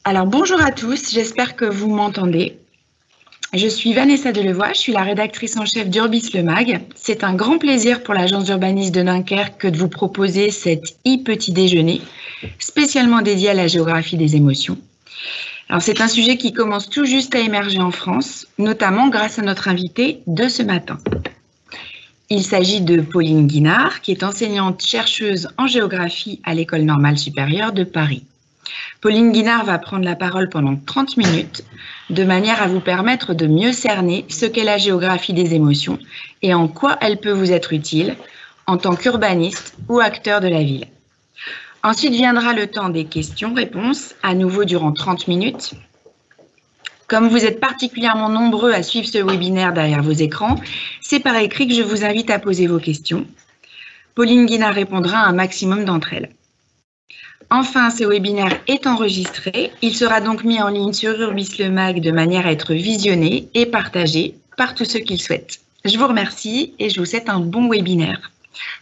Alors bonjour à tous, j'espère que vous m'entendez. Je suis Vanessa Delevoye, je suis la rédactrice en chef d'Urbis le Mag. C'est un grand plaisir pour l'agence d'urbanisme de Dunkerque que de vous proposer cet e-petit déjeuner spécialement dédié à la géographie des émotions. Alors c'est un sujet qui commence tout juste à émerger en France, notamment grâce à notre invitée de ce matin. Il s'agit de Pauline Guinard, qui est enseignante-chercheuse en géographie à l'École normale supérieure de Paris. Pauline Guinard va prendre la parole pendant 30 minutes, de manière à vous permettre de mieux cerner ce qu'est la géographie des émotions et en quoi elle peut vous être utile en tant qu'urbaniste ou acteur de la ville. Ensuite viendra le temps des questions-réponses, à nouveau durant 30 minutes. Comme vous êtes particulièrement nombreux à suivre ce webinaire derrière vos écrans, c'est par écrit que je vous invite à poser vos questions. Pauline Guinard répondra à un maximum d'entre elles. Enfin, ce webinaire est enregistré. Il sera donc mis en ligne sur Urbis le Mag de manière à être visionné et partagé par tous ceux qui le souhaitent. Je vous remercie et je vous souhaite un bon webinaire.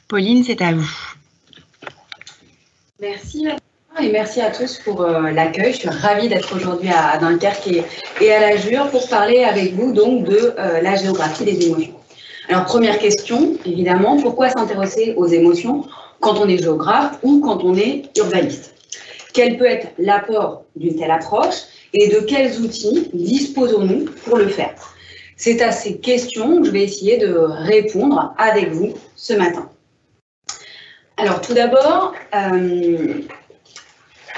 Pauline, c'est à vous. Merci et merci à tous pour l'accueil. Je suis ravie d'être aujourd'hui à Dunkerque et à la Jure pour parler avec vous donc de la géographie des émotions. Alors première question, évidemment, pourquoi s'intéresser aux émotions quand on est géographe ou quand on est urbaniste? Quel peut être l'apport d'une telle approche et de quels outils disposons-nous pour le faire? C'est à ces questions que je vais essayer de répondre avec vous ce matin. Alors tout d'abord,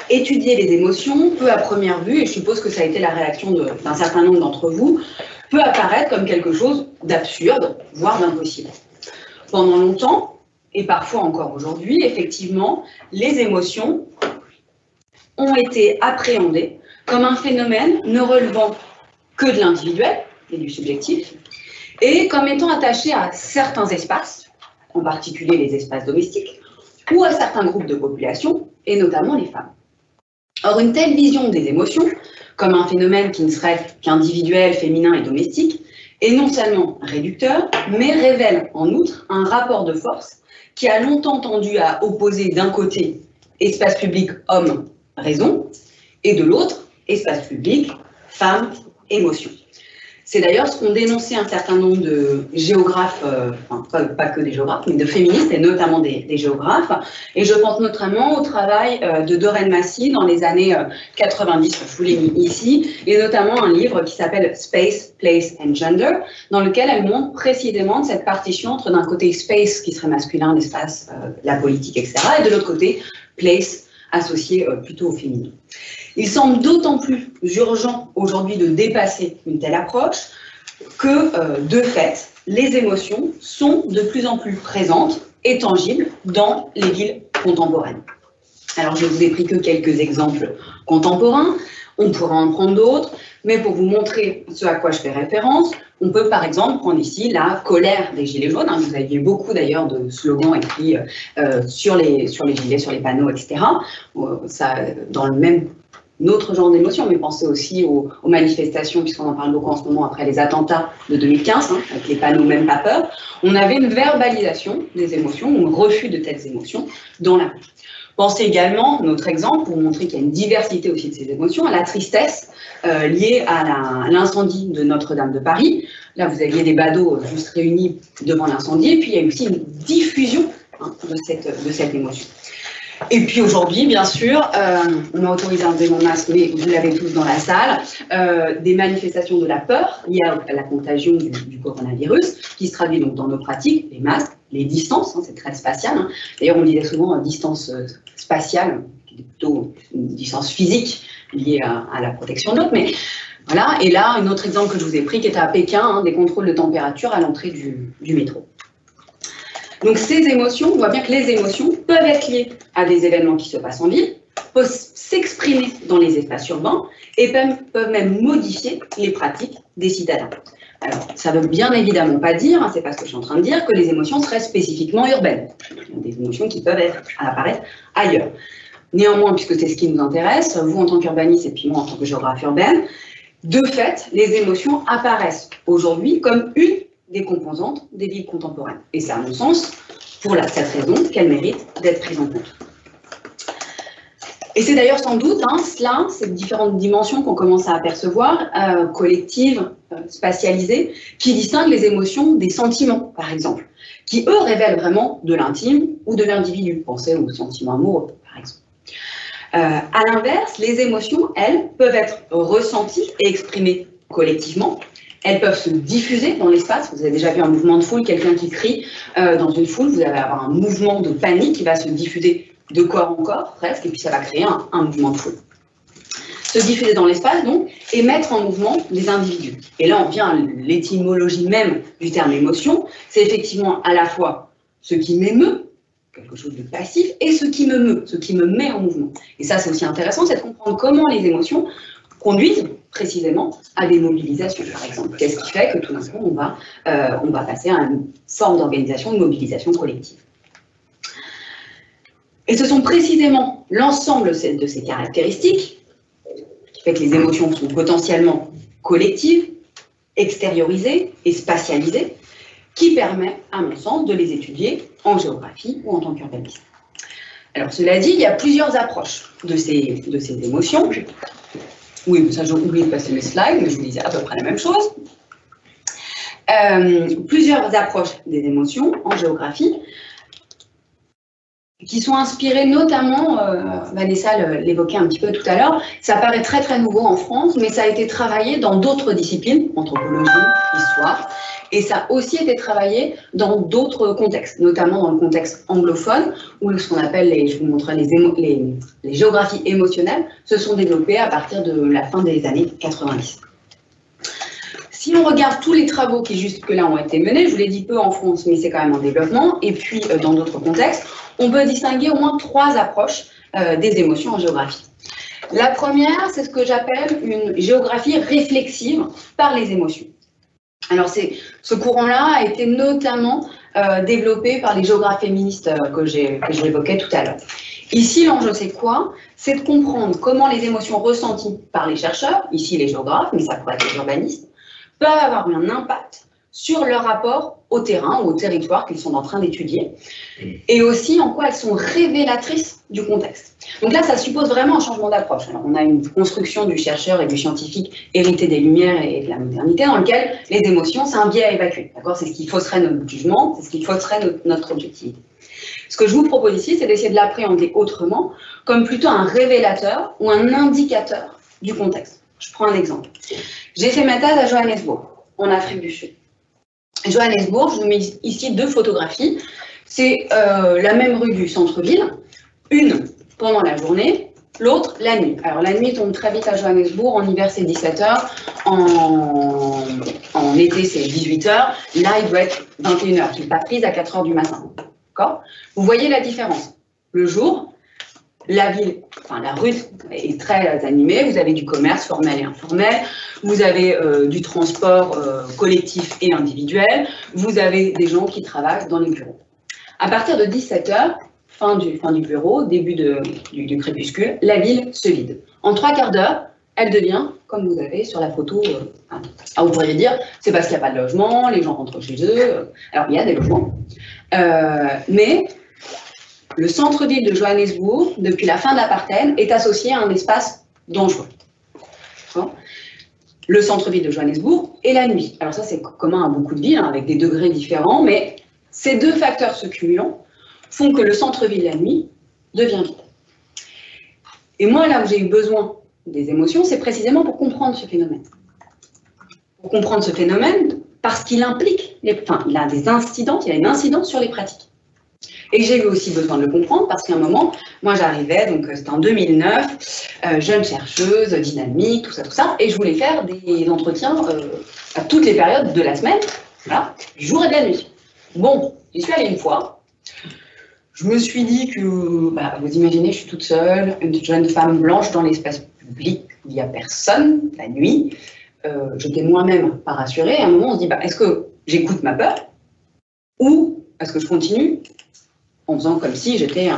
étudier les émotions peut à première vue, et je suppose que ça a été la réaction d'un certain nombre d'entre vous, peut apparaître comme quelque chose d'absurde, voire d'impossible. Pendant longtemps, et parfois encore aujourd'hui, effectivement, les émotions ont été appréhendées comme un phénomène ne relevant que de l'individuel et du subjectif, et comme étant attaché à certains espaces, en particulier les espaces domestiques, ou à certains groupes de population, et notamment les femmes. Or, une telle vision des émotions, comme un phénomène qui ne serait qu'individuel, féminin et domestique, est non seulement réducteur, mais révèle en outre un rapport de force qui a longtemps tendu à opposer d'un côté espace public homme-raison, et de l'autre espace public femme-émotion. C'est d'ailleurs ce qu'ont dénoncé un certain nombre de géographes, enfin pas que des géographes, mais de féministes et notamment des géographes. Et je pense notamment au travail de Doreen Massey dans les années 90, je vous l'ai mis ici, et notamment un livre qui s'appelle Space, Place and Gender, dans lequel elle montre précisément cette partition entre d'un côté space, qui serait masculin, l'espace, la politique, etc., et de l'autre côté place, associé plutôt au féminin. Il semble d'autant plus urgent aujourd'hui de dépasser une telle approche que, de fait, les émotions sont de plus en plus présentes et tangibles dans les villes contemporaines. Alors, je ne vous ai pris que quelques exemples contemporains, on pourrait en prendre d'autres, mais pour vous montrer ce à quoi je fais référence, on peut par exemple prendre ici la colère des gilets jaunes. Vous aviez beaucoup d'ailleurs de slogans écrits sur les gilets, sur les panneaux, etc. Ça, dans le même autre genre d'émotion, mais pensez aussi aux manifestations, puisqu'on en parle beaucoup en ce moment après les attentats de 2015, avec les panneaux même pas peur. On avait une verbalisation des émotions, ou un refus de telles émotions dans la rue. Pensez également, notre exemple, pour montrer qu'il y a une diversité aussi de ces émotions, à la tristesse liée à l'incendie de Notre-Dame de Paris. Là, vous aviez des badauds juste réunis devant l'incendie, et puis il y a aussi une diffusion de cette émotion. Et puis aujourd'hui, bien sûr, on m'a autorisé à enlever mon masque, mais vous l'avez tous dans la salle, des manifestations de la peur liées à la contagion du coronavirus, qui se traduit donc dans nos pratiques, les masques, les distances, c'est très spatial. D'ailleurs, on disait souvent distance spatiale, qui est plutôt une distance physique liée à la protection de l'autre, mais voilà. Et là, un autre exemple que je vous ai pris, qui est à Pékin, des contrôles de température à l'entrée du métro. Donc ces émotions, on voit bien que les émotions peuvent être liées à des événements qui se passent en ville, peuvent s'exprimer dans les espaces urbains et peuvent même modifier les pratiques des citadins. Alors, ça ne veut bien évidemment pas dire, c'est pas ce que je suis en train de dire, que les émotions seraient spécifiquement urbaines. Il y a des émotions qui peuvent apparaître ailleurs. Néanmoins, puisque c'est ce qui nous intéresse, vous en tant qu'urbaniste et puis moi en tant que géographe urbaine, de fait, les émotions apparaissent aujourd'hui comme une des composantes des villes contemporaines. Et c'est à mon sens, pour cette raison, qu'elles méritent d'être prises en compte. Et c'est d'ailleurs sans doute cela, ces différentes dimensions qu'on commence à apercevoir, collectives, spatialisées, qui distinguent les émotions des sentiments, par exemple, qui, eux, révèlent vraiment de l'intime ou de l'individu. Pensez aux sentiments amoureux, par exemple. À l'inverse, les émotions, elles, peuvent être ressenties et exprimées collectivement. Elles peuvent se diffuser dans l'espace. Vous avez déjà vu un mouvement de foule, quelqu'un qui crie dans une foule, vous allez avoir un mouvement de panique qui va se diffuser de corps en corps, presque, et puis ça va créer un mouvement de foule. Se diffuser dans l'espace, donc, et mettre en mouvement des individus. Et là, on vient à l'étymologie même du terme émotion. C'est effectivement à la fois ce qui m'émeut, quelque chose de passif, et ce qui me meut, ce qui me met en mouvement. Et ça, c'est aussi intéressant, c'est de comprendre comment les émotions conduisent précisément à des mobilisations, par exemple. Qu'est-ce qui fait que tout d'un coup, on va passer à une forme d'organisation, de mobilisation collective. Et ce sont précisément l'ensemble de ces caractéristiques qui fait que les émotions sont potentiellement collectives, extériorisées et spatialisées, qui permet, à mon sens, de les étudier en géographie ou en tant qu'urbaniste. Alors, cela dit, il y a plusieurs approches de ces émotions. Oui, ça j'ai oublié de passer mes slides, mais je vous disais à peu près la même chose. Plusieurs approches des émotions en géographie qui sont inspirées notamment, Vanessa l'évoquait un petit peu tout à l'heure, ça paraît très très nouveau en France, mais ça a été travaillé dans d'autres disciplines, anthropologie, histoire, et ça a aussi été travaillé dans d'autres contextes, notamment dans le contexte anglophone, où ce qu'on appelle, je vous montrerai, les géographies émotionnelles se sont développées à partir de la fin des années 90. Si on regarde tous les travaux qui jusque-là ont été menés, je vous l'ai dit peu en France, mais c'est quand même en développement, et puis dans d'autres contextes, on peut distinguer au moins 3 approches des émotions en géographie. La première, c'est ce que j'appelle une géographie réflexive par les émotions. Alors, ce courant-là a été notamment développé par les géographes féministes que j'évoquais tout à l'heure. Ici, l'enjeu, c'est quoi? C'est de comprendre comment les émotions ressenties par les chercheurs, ici les géographes, mais ça pourrait être les urbanistes, peuvent avoir un impact sur leur rapport au terrain ou au territoire qu'ils sont en train d'étudier, et aussi en quoi elles sont révélatrices du contexte. Donc là, ça suppose vraiment un changement d'approche. Alors, on a une construction du chercheur et du scientifique hérité des Lumières et de la modernité, dans lequel les émotions, c'est un biais à évacuer. C'est ce qui fausserait notre jugement, c'est ce qui fausserait notre objectivité. Ce que je vous propose ici, c'est d'essayer de l'appréhender autrement, comme plutôt un révélateur ou un indicateur du contexte. Je prends un exemple. J'ai fait ma thèse à Johannesburg, en Afrique du Sud. Johannesburg, je vous mets ici 2 photographies. C'est la même rue du centre-ville, une pendant la journée, l'autre la nuit. Alors la nuit tombe très vite à Johannesburg, en hiver c'est 17h, en été c'est 18h, là il doit être 21h, qui n'est pas prise à 4h du matin. Vous voyez la différence. Le jour, la ville, enfin la rue est très animée, vous avez du commerce formel et informel, vous avez du transport collectif et individuel, vous avez des gens qui travaillent dans les bureaux. À partir de 17h, fin du bureau, début du crépuscule, la ville se vide. En 3/4 d'heure, elle devient, comme vous avez sur la photo, vous pourriez dire, c'est parce qu'il n'y a pas de logement, les gens rentrent chez eux, alors il y a des logements, mais le centre-ville de Johannesburg, depuis la fin de l'apartheid, est associé à un espace dangereux. Le centre-ville de Johannesburg et la nuit. Alors ça, c'est commun à beaucoup de villes, avec des degrés différents, mais ces 2 facteurs se cumulant font que le centre-ville la nuit devient vide. Et moi, là où j'ai eu besoin des émotions, c'est précisément pour comprendre ce phénomène. Pour comprendre ce phénomène, parce qu'il implique, il a des incidences, il a une incidence sur les pratiques. Et j'ai eu aussi besoin de le comprendre parce qu'à un moment, moi j'arrivais, donc c'était en 2009, jeune chercheuse, dynamique, tout ça, et je voulais faire des entretiens à toutes les périodes de la semaine, voilà, du jour et de la nuit. Bon, j'y suis allée une fois, je me suis dit que, vous imaginez, je suis toute seule, une jeune femme blanche dans l'espace public, où il n'y a personne, la nuit, j'étais moi-même pas rassurée, et à un moment on se dit, est-ce que j'écoute ma peur, ou est-ce que je continue en faisant comme si j'étais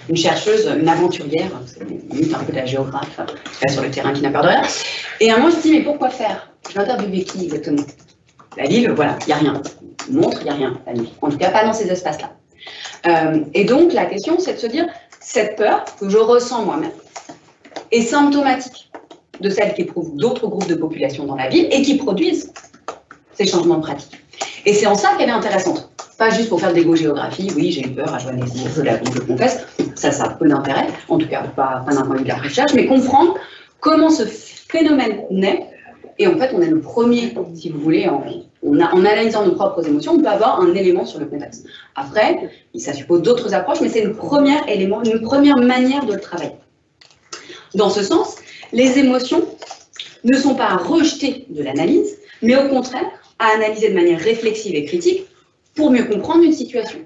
une chercheuse, une aventurière, c'est un peu de la géographe, sur le terrain qui n'a peur de rien. Et à un moment, je me suis dit, mais pourquoi faire? Je vais interviewer qui exactement? La ville, voilà, il n'y a rien. Montre, il n'y a rien, la nuit. En tout cas, pas dans ces espaces-là. Et donc, la question, c'est de se dire, cette peur que je ressens moi-même, est symptomatique de celle qu'éprouvent d'autres groupes de population dans la ville et qui produisent ces changements de pratique. Et c'est en ça qu'elle est intéressante. Pas juste pour faire de l'égo-géographie, oui, j'ai eu peur à Johannesburg, je le confesse, ça a peu d'intérêt, en tout cas pas d'un point de vue de la recherche, mais comprendre comment ce phénomène naît. Et en fait, on est le premier, si vous voulez, en analysant nos propres émotions, on peut avoir un élément sur le contexte. Après, ça suppose d'autres approches, mais c'est le premier élément, une première manière de le travailler. Dans ce sens, les émotions ne sont pas à rejeter de l'analyse, mais au contraire, à analyser de manière réflexive et critique pour mieux comprendre une situation.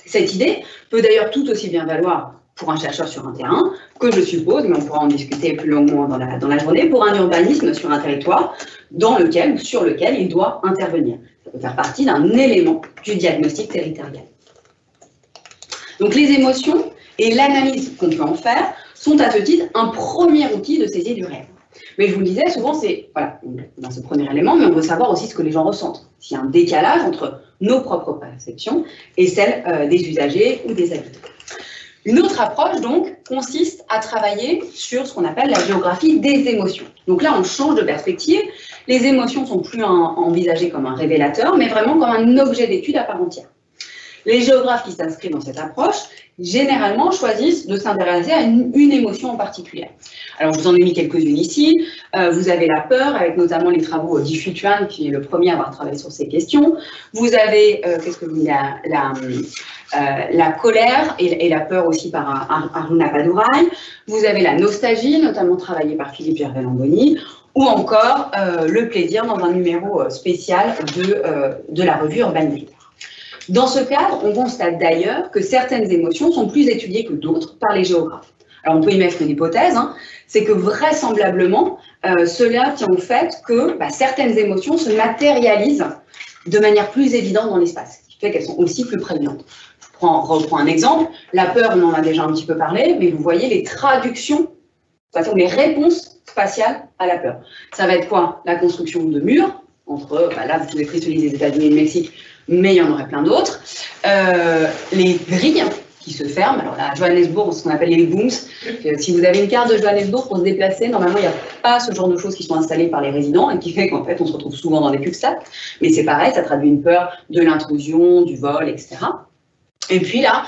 Cette idée peut d'ailleurs tout aussi bien valoir pour un chercheur sur un terrain que, je suppose, mais on pourra en discuter plus longuement dans la journée, pour un urbanisme sur un territoire dans lequel ou sur lequel il doit intervenir. Ça peut faire partie d'un élément du diagnostic territorial. Donc les émotions et l'analyse qu'on peut en faire sont à ce titre un premier outil de saisie du réel. Mais je vous le disais, souvent, c'est, voilà, on a ce premier élément, mais on veut savoir aussi ce que les gens ressentent. S'il y a un décalage entre nos propres perceptions et celles des usagers ou des habitants. Une autre approche, donc, consiste à travailler sur ce qu'on appelle la géographie des émotions. Donc là, on change de perspective. Les émotions ne sont plus envisagées comme un révélateur, mais vraiment comme un objet d'étude à part entière. Les géographes qui s'inscrivent dans cette approche, généralement, choisissent de s'intéresser à une émotion en particulier. Alors, je vous en ai mis quelques-unes ici. Vous avez la peur, avec notamment les travaux d'Yves Tuan, qui est le premier à avoir travaillé sur ces questions. Vous avez, la colère et la peur aussi par Arjuna Padurai. Vous avez la nostalgie, notamment travaillée par Philippe Gervais-Langoni, ou encore le plaisir dans un numéro spécial de la revue Urban Militaire. Dans ce cadre, on constate d'ailleurs que certaines émotions sont plus étudiées que d'autres par les géographes. Alors on peut y mettre une hypothèse, hein, c'est que vraisemblablement, cela tient au fait que certaines émotions se matérialisent de manière plus évidente dans l'espace, ce qui fait qu'elles sont aussi plus prégnantes. Je reprends un exemple, la peur, on en a déjà un petit peu parlé, mais vous voyez les traductions, les réponses spatiales à la peur. Ça va être quoi? La construction de murs, entre, là vous pouvez préciser les États-Unis et le Mexique, mais il y en aurait plein d'autres. Les grilles qui se ferment. Alors là, à Johannesburg, ce qu'on appelle les booms. Si vous avez une carte de Johannesburg pour se déplacer, normalement, il n'y a pas ce genre de choses qui sont installées par les résidents et qui fait qu'en fait, on se retrouve souvent dans des cul-de-sac. Mais c'est pareil, ça traduit une peur de l'intrusion, du vol, etc. Et puis là,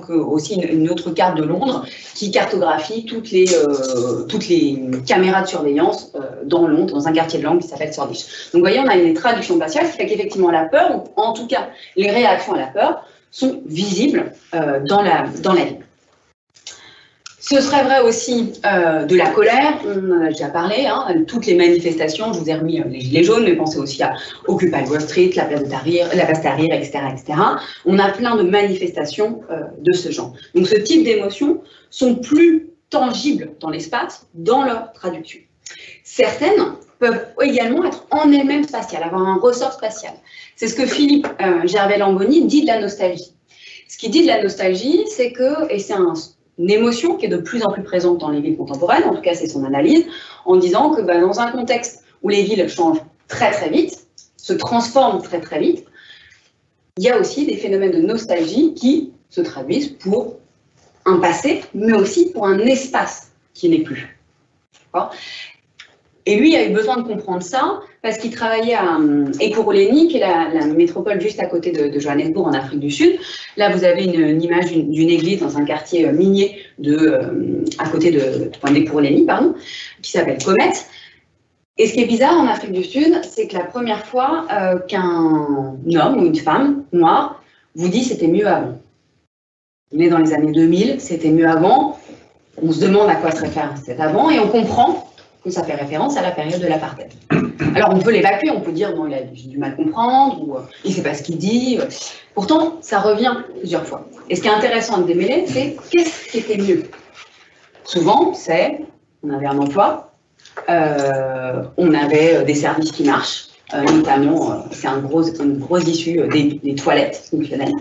aussi une autre carte de Londres qui cartographie toutes les caméras de surveillance dans Londres, dans un quartier de Londres qui s'appelle Shoreditch. Donc vous voyez, on a une traduction spatiale qui fait qu'effectivement la peur, ou en tout cas les réactions à la peur, sont visibles dans la ville. Ce serait vrai aussi de la colère, on en a déjà parlé, hein, toutes les manifestations, je vous ai remis les gilets jaunes, mais pensez aussi à Occupy Wall Street, la place Tahrir, etc., etc. On a plein de manifestations de ce genre. Donc ce type d'émotions sont plus tangibles dans l'espace, dans leur traduction. Certaines peuvent également être en elles-mêmes spatiales, avoir un ressort spatial. C'est ce que Philippe Gervais-Langoni dit de la nostalgie. Ce qu'il dit de la nostalgie, c'est que, et c'est une émotion qui est de plus en plus présente dans les villes contemporaines, en tout cas c'est son analyse, en disant que dans un contexte où les villes changent très très vite, se transforment très très vite, il y a aussi des phénomènes de nostalgie qui se traduisent pour un passé, mais aussi pour un espace qui n'est plus. Et lui a eu besoin de comprendre ça parce qu'il travaillait à Ekurhuleni, qui est la métropole juste à côté de Johannesburg en Afrique du Sud. Là, vous avez une image d'une église dans un quartier minier à côté d'Ekurhuleni, qui s'appelle Comet. Et ce qui est bizarre en Afrique du Sud, c'est que la première fois qu'un homme ou une femme noire vous dit c'était mieux avant. On est dans les années 2000, c'était mieux avant. On se demande à quoi se réfère cet avant et on comprend que ça fait référence à la période de l'apartheid. Alors on peut l'évacuer, on peut dire bon, il a du mal à comprendre, ou il ne sait pas ce qu'il dit. Pourtant, ça revient plusieurs fois. Et ce qui est intéressant de démêler, c'est qu'est-ce qui était mieux. Souvent, c'est on avait un emploi, on avait des services qui marchent, notamment, c'est une grosse issue des toilettes fonctionnelles,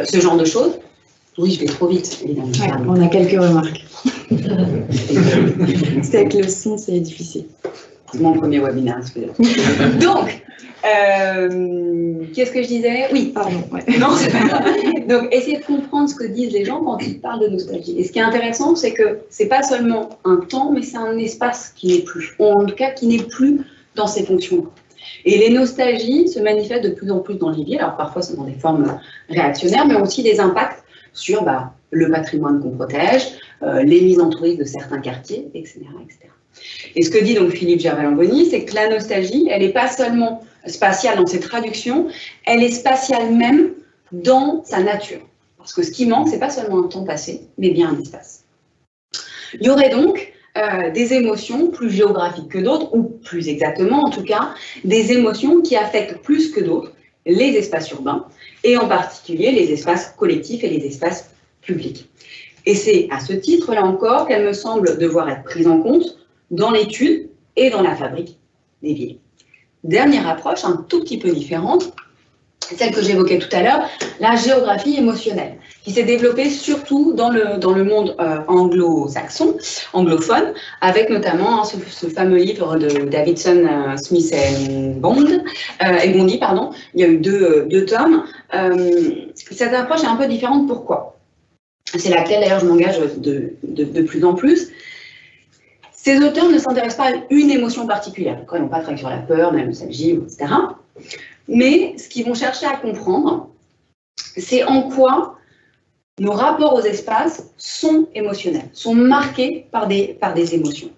ce genre de choses. Oui, je vais trop vite, évidemment. Ouais, on a quelques remarques. C'est avec le son, c'est difficile. C'est mon premier webinaire, excusez-moi. Donc, qu'est-ce que je disais? Oui, pardon. Ouais. Non, c'est pas grave. Donc, essayez de comprendre ce que disent les gens quand ils parlent de nostalgie. Et ce qui est intéressant, c'est que c'est pas seulement un temps, mais c'est un espace qui n'est plus, ou en tout cas qui n'est plus dans ses fonctions. Et les nostalgies se manifestent de plus en plus dans les villes. Alors parfois, c'est dans des formes réactionnaires, mais aussi des impacts sur le patrimoine qu'on protège, les mises en tourisme de certains quartiers, etc., etc. Et ce que dit donc Philippe Gervais-Lamboni, c'est que la nostalgie, elle n'est pas seulement spatiale dans ses traductions, elle est spatiale même dans sa nature. Parce que ce qui manque, ce n'est pas seulement un temps passé, mais bien un espace. Il y aurait donc des émotions plus géographiques que d'autres, ou plus exactement en tout cas, des émotions qui affectent plus que d'autres les espaces urbains, et en particulier les espaces collectifs et les espaces publics. Et c'est à ce titre, là encore, qu'elle me semble devoir être prise en compte dans l'étude et dans la fabrique des villes. Dernière approche, un tout petit peu différente, celle que j'évoquais tout à l'heure, la géographie émotionnelle, qui s'est développée surtout dans le monde anglo-saxon, anglophone, avec notamment ce fameux livre de Davidson, Smith et Bondi, il y a eu deux tomes. Cette approche est un peu différente, pourquoi? C'est laquelle d'ailleurs je m'engage de plus en plus. Ces auteurs ne s'intéressent pas à une émotion particulière, ils n'ont pas travaillé sur la peur, la nostalgie, etc. Mais ce qu'ils vont chercher à comprendre, c'est en quoi nos rapports aux espaces sont émotionnels, sont marqués par des émotions.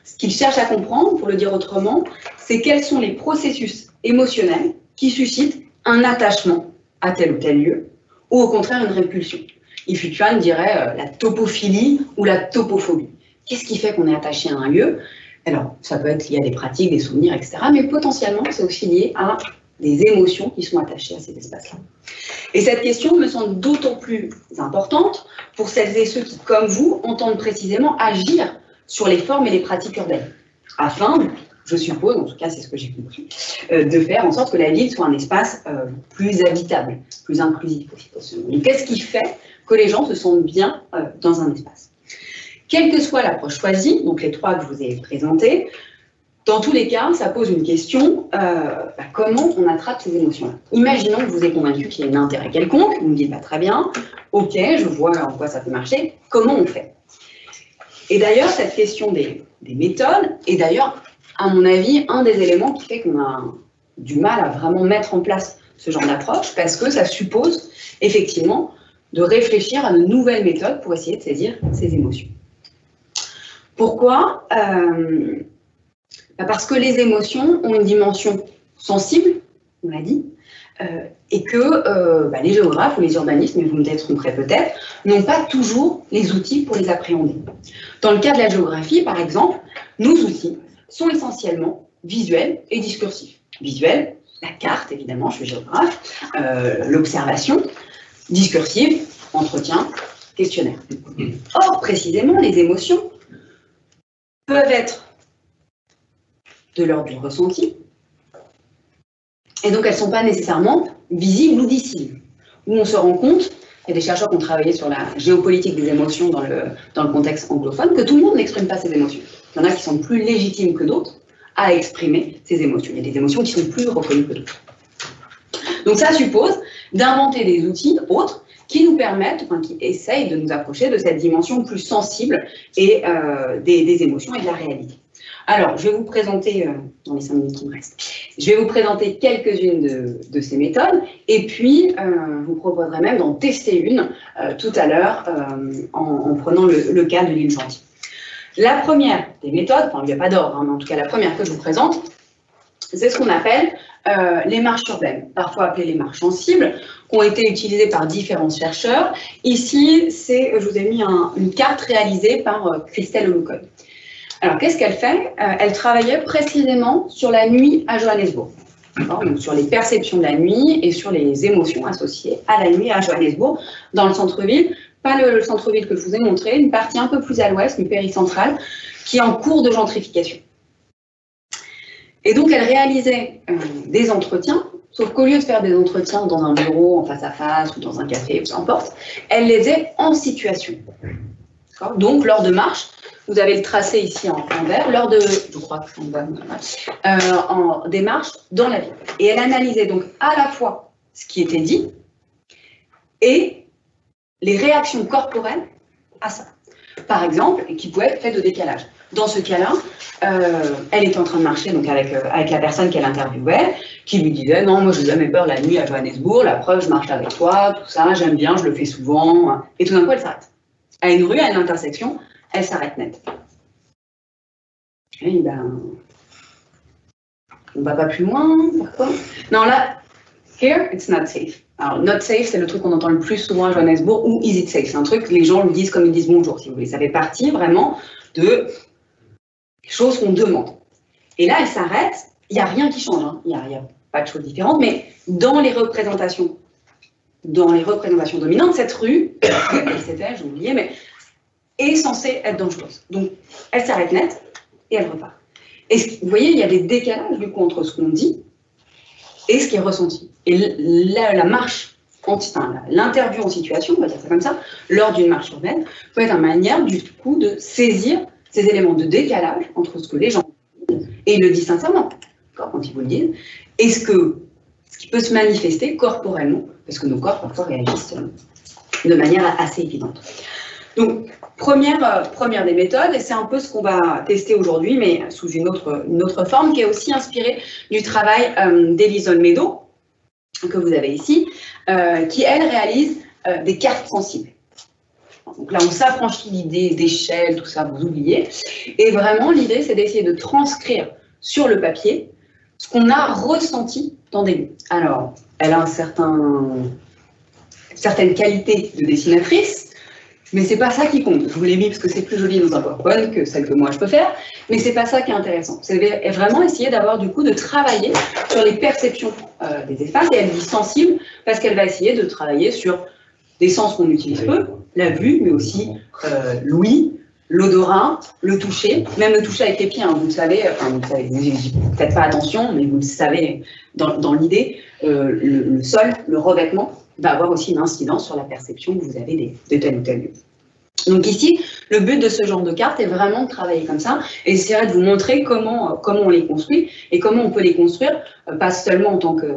Ce qu'ils cherchent à comprendre, pour le dire autrement, c'est quels sont les processus émotionnels qui suscitent un attachement à tel ou tel lieu, ou au contraire une répulsion. Yves Futuan dirait la topophilie ou la topophobie. Qu'est-ce qui fait qu'on est attaché à un lieu? Alors, ça peut être lié à des pratiques, des souvenirs, etc. Mais potentiellement, c'est aussi lié à des émotions qui sont attachées à ces espaces-là. Et cette question me semble d'autant plus importante pour celles et ceux qui, comme vous, entendent précisément agir sur les formes et les pratiques urbaines, afin, je suppose, en tout cas c'est ce que j'ai compris, de faire en sorte que la ville soit un espace plus habitable, plus inclusif aussi possible. Donc, qu'est-ce qui fait que les gens se sentent bien dans un espace? Quelle que soit l'approche choisie, donc les trois que je vous ai présentés, dans tous les cas, ça pose une question, comment on attrape ces émotions-là? Imaginons que je vous ai convaincu qu'il y a un intérêt quelconque, vous me dites très bien, ok, je vois en quoi ça peut marcher, comment on fait? Et d'ailleurs, cette question des méthodes est d'ailleurs, à mon avis, un des éléments qui fait qu'on a du mal à vraiment mettre en place ce genre d'approche, parce que ça suppose effectivement de réfléchir à de nouvelles méthodes pour essayer de saisir ces émotions. Pourquoi? Parce que les émotions ont une dimension sensible, on l'a dit, et que les géographes ou les urbanistes, mais vous me détromperez peut-être, n'ont pas toujours les outils pour les appréhender. Dans le cas de la géographie, par exemple, nos outils sont essentiellement visuels et discursifs. Visuel, la carte, évidemment, je suis géographe, l'observation, discursive, entretien, questionnaire. Or, précisément, les émotions peuvent être de l'ordre du ressenti, et donc elles ne sont pas nécessairement visibles ou audibles. Où on se rend compte, il y a des chercheurs qui ont travaillé sur la géopolitique des émotions dans le contexte anglophone, que tout le monde n'exprime pas ses émotions. Il y en a qui sont plus légitimes que d'autres à exprimer ces émotions. Il y a des émotions qui sont plus reconnues que d'autres. Donc ça suppose d'inventer des outils autres qui nous permettent, qui essayent de nous approcher de cette dimension plus sensible et des émotions et de la réalité. Alors, je vais vous présenter, dans les 5 minutes qui me restent, je vais vous présenter quelques-unes de ces méthodes, et puis je vous proposerai même d'en tester une tout à l'heure en prenant le cas de l'île Gentille. La première des méthodes, il n'y a pas d'ordre, mais en tout cas la première que je vous présente, c'est ce qu'on appelle les marches urbaines, parfois appelées les marches sensibles, qui ont été utilisées par différents chercheurs. Ici, je vous ai mis une carte réalisée par Christelle Olukoy. Alors, qu'est-ce qu'elle fait? Elle travaillait précisément sur la nuit à Johannesburg, donc sur les perceptions de la nuit et sur les émotions associées à la nuit à Johannesburg, dans le centre-ville. Pas le centre-ville que je vous ai montré, une partie un peu plus à l'ouest, une péricentrale, qui est en cours de gentrification. Et donc, elle réalisait des entretiens, sauf qu'au lieu de faire des entretiens dans un bureau, en face à face, ou dans un café, peu importe, elle les faisait en situation. Donc, lors de marches, Vous avez le tracé ici en vert, lors de, je crois que en démarche dans la ville. Et elle analysait donc à la fois ce qui était dit et les réactions corporelles à ça. Par exemple, qui pouvaient être faites de décalage. Dans ce cas-là, elle était en train de marcher donc avec la personne qu'elle interviewait, qui lui disait « Non, moi je n'ai jamais peur la nuit à Johannesburg, la preuve, je marche avec toi, tout ça, j'aime bien, je le fais souvent. » Et tout d'un coup, elle s'arrête. À une rue, à une intersection, elle s'arrête net. Et ben, on ne va pas plus loin, pourquoi? Non, là, here, it's not safe. Alors, not safe, c'est le truc qu'on entend le plus souvent à Johannesburg, ou is it safe? C'est un truc que les gens le disent comme ils disent bonjour, si vous voulez. Ça fait partie vraiment de choses qu'on demande. Et là, elle s'arrête, il n'y a rien qui change, hein. Il n'y a pas de choses différentes, mais dans les représentations dominantes, cette rue, c'était, j'ai oublié, mais est censée être dangereuse. Donc, elle s'arrête net et elle repart. Et vous voyez, il y a des décalages du coup entre ce qu'on dit et ce qui est ressenti. Et la marche, l'interview en situation, on va dire ça comme ça, lors d'une marche urbaine, peut être une manière du coup de saisir ces éléments de décalage entre ce que les gens disent, et ils le disent sincèrement, quand ils vous le disent, et ce qui peut se manifester corporellement, parce que nos corps parfois réagissent de manière assez évidente. Donc, première des méthodes, et c'est un peu ce qu'on va tester aujourd'hui, mais sous une autre forme, qui est aussi inspirée du travail d'Elise Olmedo, que vous avez ici, qui, elle, réalise des cartes sensibles. Donc là, on s'affranchit l'idée d'échelle, tout ça, vous oubliez. Et vraiment, l'idée, c'est d'essayer de transcrire sur le papier ce qu'on a ressenti dans des lieux. Alors, elle a certaines qualités de dessinatrice, mais c'est pas ça qui compte. Je vous l'ai mis parce que c'est plus joli dans un PowerPoint que celle que moi je peux faire, mais c'est pas ça qui est intéressant. C'est vraiment essayer d'avoir du coup de travailler sur les perceptions des espaces, et elle dit sensible parce qu'elle va essayer de travailler sur des sens qu'on utilise peu, la vue, mais aussi l'ouïe, l'odorat, le toucher, même le toucher avec les pieds, hein, vous le savez, vous n'y faites peut-être pas attention, mais vous le savez dans l'idée, le sol, le revêtement, va avoir aussi une incidence sur la perception que vous avez de tel ou tel lieu. Donc ici, le but de ce genre de carte est vraiment de travailler comme ça, et j'essaierai de vous montrer comment on les construit, et comment on peut les construire, pas seulement en tant que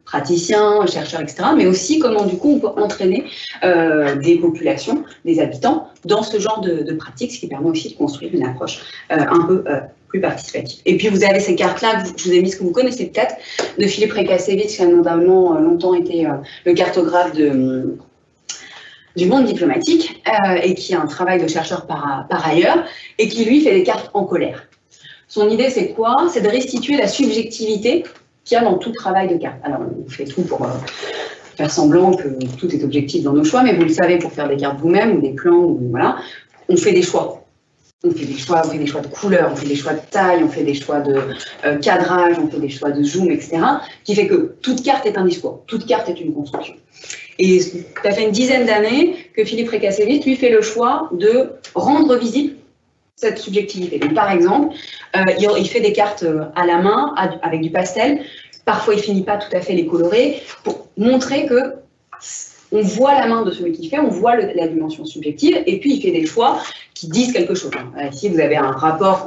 praticien, chercheur, etc., mais aussi comment du coup on peut entraîner des populations, des habitants, dans ce genre de pratique, ce qui permet aussi de construire une approche un peu plus participative. Et puis vous avez ces cartes-là, je vous ai mis ce que vous connaissez peut-être, de Philippe Rekasevich, qui a notamment longtemps été le cartographe du monde diplomatique, et qui a un travail de chercheur par ailleurs, et qui lui fait des cartes en colère. Son idée, c'est quoi? C'est de restituer la subjectivité qu'il y a dans tout travail de carte. Alors, on fait tout pour faire semblant que tout est objectif dans nos choix, mais vous le savez, pour faire des cartes vous-même, ou des plans, ou voilà, on fait des choix. On fait des choix de couleurs, on fait des choix de taille, on fait des choix de cadrage, on fait des choix de zoom, etc. Qui fait que toute carte est un discours, toute carte est une construction. Et ça fait une dizaine d'années que Philippe Rekasevich, lui, fait le choix de rendre visible cette subjectivité. Donc, par exemple, il fait des cartes à la main, avec du pastel. Parfois, il finit pas tout à fait les colorer, pour montrer que on voit la main de celui qui fait, on voit la dimension subjective, et puis il fait des choix qui disent quelque chose. Ici, vous avez un rapport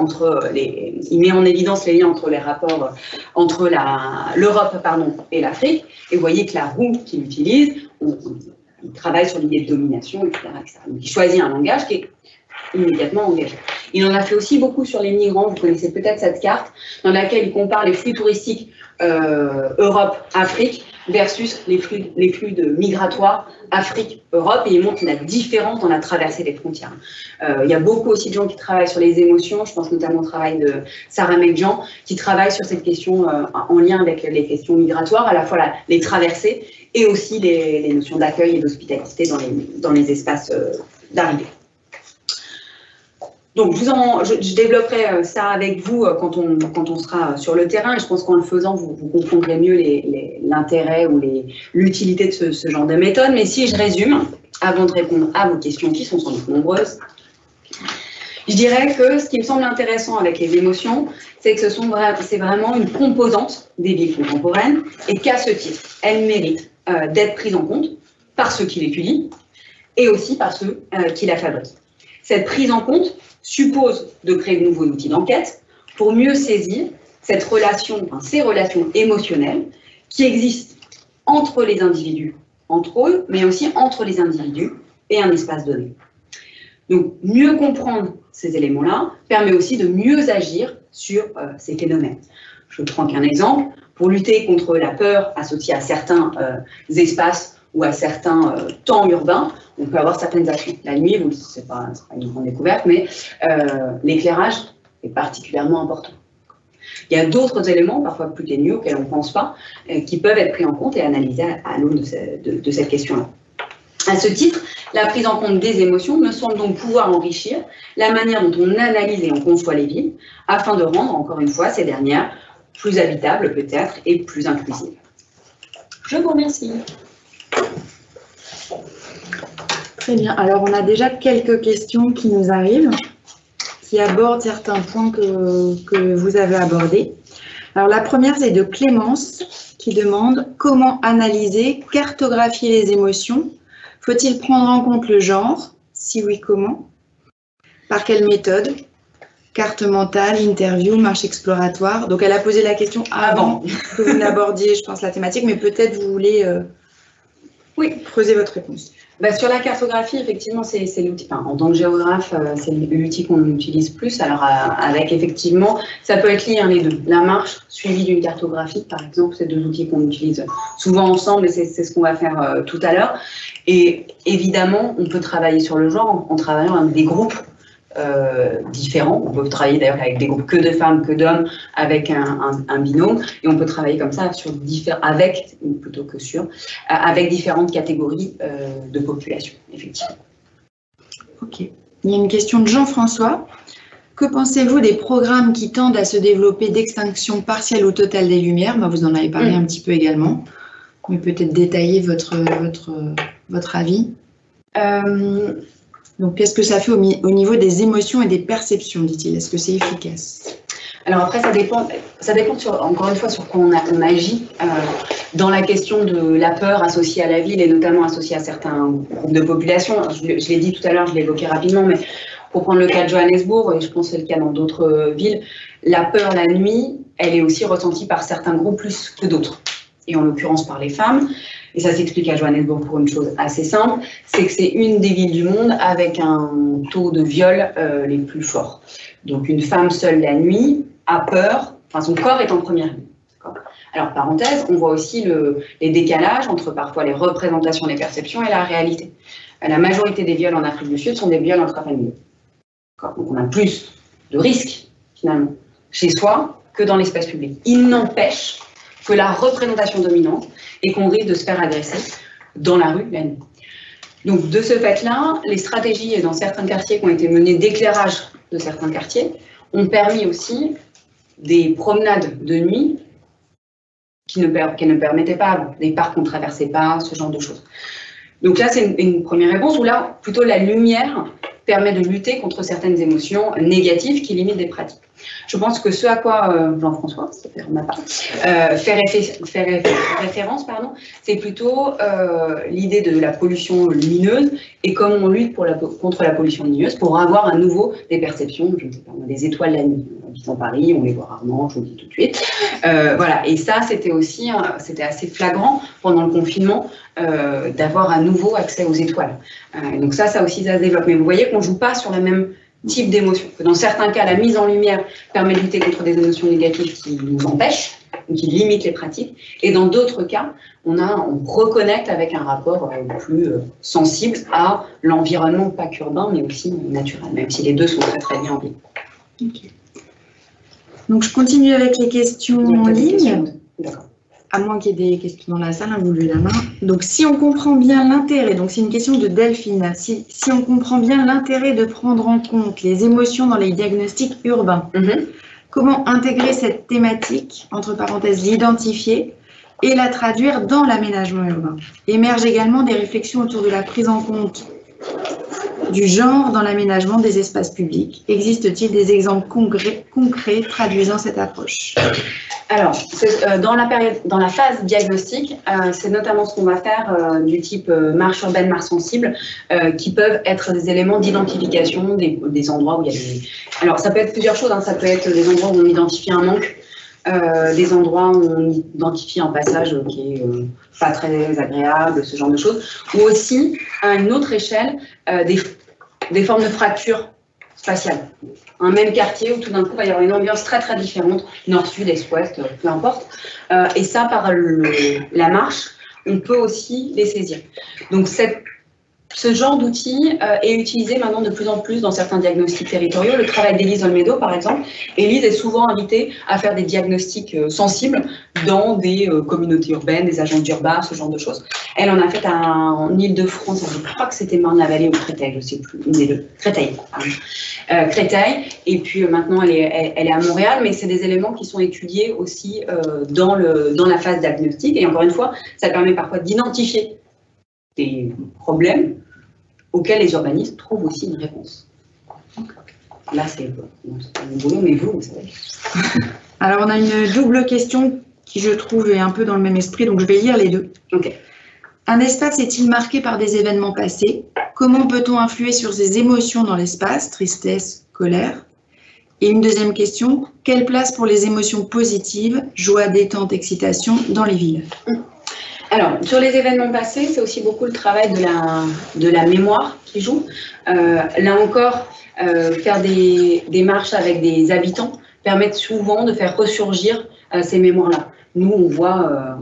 il met en évidence les liens entre les rapports entre l'Europe et l'Afrique, et vous voyez que la roue qu'il utilise, il travaille sur l'idée de domination, etc., etc. Donc, il choisit un langage qui est immédiatement engagé. Il en a fait aussi beaucoup sur les migrants. Vous connaissez peut-être cette carte dans laquelle il compare les flux touristiques Europe-Afrique versus les flux migratoires Afrique-Europe, et il montre la différence dans la traversée des frontières. Il y a beaucoup aussi de gens qui travaillent sur les émotions, je pense notamment au travail de Sarah Medjan, qui travaille sur cette question en lien avec les questions migratoires, à la fois les traversées et aussi les notions d'accueil et d'hospitalité dans les espaces d'arrivée. Donc, je développerai ça avec vous quand on sera sur le terrain, et je pense qu'en le faisant, vous comprendrez mieux l'intérêt ou l'utilité de ce genre de méthode. Mais si je résume, avant de répondre à vos questions, qui sont sans doute nombreuses, je dirais que ce qui me semble intéressant avec les émotions, c'est que c'est vraiment une composante des villes contemporaines, et qu'à ce titre, elles méritent d'être prises en compte par ceux qui l'étudient, et aussi par ceux qui la fabriquent. Cette prise en compte, suppose de créer de nouveaux outils d'enquête pour mieux saisir cette relation, ces relations émotionnelles qui existent entre les individus, entre eux, mais aussi entre les individus et un espace donné. Donc, mieux comprendre ces éléments-là permet aussi de mieux agir sur ces phénomènes. Je prends qu'un exemple. Pour lutter contre la peur associée à certains espaces ou à certains temps urbains, on peut avoir certaines actions. La nuit, ce n'est pas une grande découverte, mais l'éclairage est particulièrement important. Il y a d'autres éléments, parfois plus ténus, auxquels on ne pense pas, qui peuvent être pris en compte et analysés à l'aune de cette question-là. À ce titre, la prise en compte des émotions me semble donc pouvoir enrichir la manière dont on analyse et on conçoit les villes, afin de rendre, encore une fois, ces dernières plus habitables peut-être et plus inclusives. Je vous remercie. Très bien. Alors, on a déjà quelques questions qui nous arrivent, qui abordent certains points que vous avez abordés. Alors, la première, c'est de Clémence, qui demande comment analyser, cartographier les émotions. Faut-il prendre en compte le genre? Si oui, comment? Par quelle méthode? Carte mentale, interview, marche exploratoire. Donc, elle a posé la question avant que vous n'abordiez, je pense, la thématique, mais peut-être vous voulez creuser votre réponse. Sur la cartographie, effectivement, c'est l'outil. Enfin, en tant que géographe, c'est l'outil qu'on utilise plus. Alors, avec effectivement, ça peut être lié les deux. La marche suivie d'une cartographie, par exemple, c'est deux outils qu'on utilise souvent ensemble et c'est ce qu'on va faire tout à l'heure. Et évidemment, on peut travailler sur le genre en travaillant avec des groupes différents. On peut travailler d'ailleurs avec des groupes que de femmes, que d'hommes, avec un binôme. Et on peut travailler comme ça avec différentes catégories de population, effectivement. Ok. Il y a une question de Jean-François. Que pensez-vous des programmes qui tendent à se développer d'extinction partielle ou totale des lumières? Vous en avez parlé un petit peu également. Mais peut-être détailler votre avis. Donc, qu'est-ce que ça fait au niveau des émotions et des perceptions, dit-il? Est-ce que c'est efficace? Alors après, ça dépend encore une fois sur quoi on agit. Dans la question de la peur associée à la ville et notamment associée à certains groupes de population, je l'ai dit tout à l'heure, je l'ai évoqué rapidement, mais pour prendre le cas de Johannesburg, et je pense que c'est le cas dans d'autres villes, la peur la nuit, elle est aussi ressentie par certains groupes plus que d'autres. Et en l'occurrence par les femmes. Et ça s'explique à Johannesburg pour une chose assez simple, c'est que c'est une des villes du monde avec un taux de viol les plus forts. Donc une femme seule la nuit a peur, son corps est en première ligne. Alors parenthèse, on voit aussi les décalages entre parfois les représentations des perceptions et la réalité. La majorité des viols en Afrique du Sud sont des viols intrafamiliaux. Donc on a plus de risques finalement chez soi que dans l'espace public. Il n'empêche que la représentation dominante est qu'on risque de se faire agresser dans la rue la nuit. Donc de ce fait-là, les stratégies dans certains quartiers qui ont été menées d'éclairage de certains quartiers ont permis aussi des promenades de nuit qui ne permettaient pas, des parcs qu'on ne traversait pas, ce genre de choses. Donc là, c'est une première réponse où là, plutôt la lumière permet de lutter contre certaines émotions négatives qui limitent des pratiques. Je pense que ce à quoi Jean-François, c'est-à-dire ma part, fait référence, c'est plutôt l'idée de la pollution lumineuse et comment on lutte contre la pollution lumineuse pour avoir à nouveau des perceptions, je ne sais pas, des étoiles la nuit. On habite en Paris, on les voit rarement, je vous le dis tout de suite. Voilà, et ça, c'était aussi, c'était assez flagrant pendant le confinement d'avoir à nouveau accès aux étoiles. Donc ça aussi, ça se développe. Mais vous voyez qu'on ne joue pas sur le même type d'émotion. Dans certains cas, la mise en lumière permet de lutter contre des émotions négatives qui nous empêchent, qui limitent les pratiques. Et dans d'autres cas, on reconnecte avec un rapport plus sensible à l'environnement, pas qu'urbain, mais aussi naturel, même si les deux sont très très bien en ligne. Okay. Donc je continue avec les questions en ligne. D'accord. À moins qu'il y ait des questions dans la salle, vous levez la main. Donc, si on comprend bien l'intérêt, donc c'est une question de Delphine, si on comprend bien l'intérêt de prendre en compte les émotions dans les diagnostics urbains, comment intégrer cette thématique, entre parenthèses, l'identifier et la traduire dans l'aménagement urbain? Émergent également des réflexions autour de la prise en compte du genre dans l'aménagement des espaces publics? Existe-t-il des exemples concrets traduisant cette approche? Alors, dans la phase diagnostic, c'est notamment ce qu'on va faire du type marche urbaine, marche sensible, qui peuvent être des éléments d'identification des endroits où il y a des... Alors, ça peut être plusieurs choses, hein. Ça peut être des endroits où on identifie un manque, des endroits où on identifie un passage qui est pas très agréable, ce genre de choses, ou aussi, à une autre échelle, des formes de fractures spatiale. Un même quartier où tout d'un coup, il va y avoir une ambiance très très différente, nord, sud, est, ouest, peu importe. Et ça, par la marche, on peut aussi les saisir. Donc ce genre d'outil est utilisé maintenant de plus en plus dans certains diagnostics territoriaux. Le travail d'Élise Olmedo, par exemple. Élise est souvent invitée à faire des diagnostics sensibles dans des communautés urbaines, des agences d'urbain, ce genre de choses. Elle en a fait en Île-de-France, je crois que c'était Marne-la-Vallée ou Créteil, je ne sais plus, une des deux. Créteil, Créteil. Et puis maintenant, elle est à Montréal, mais c'est des éléments qui sont étudiés aussi dans la phase diagnostique. Et encore une fois, ça permet parfois d'identifier des problèmes auxquels les urbanistes trouvent aussi une réponse. Là, c'est mon boulot, mais vous savez. Alors, on a une double question qui, je trouve, est un peu dans le même esprit, donc je vais lire les deux. Ok. Un espace est-il marqué par des événements passés? Comment peut-on influer sur ces émotions dans l'espace, tristesse, colère? Et une deuxième question, quelle place pour les émotions positives, joie, détente, excitation, dans les villes? Alors, sur les événements passés, c'est aussi beaucoup le travail de la mémoire qui joue. Là encore, faire des marches avec des habitants permet souvent de faire ressurgir ces mémoires-là. Nous, on voit,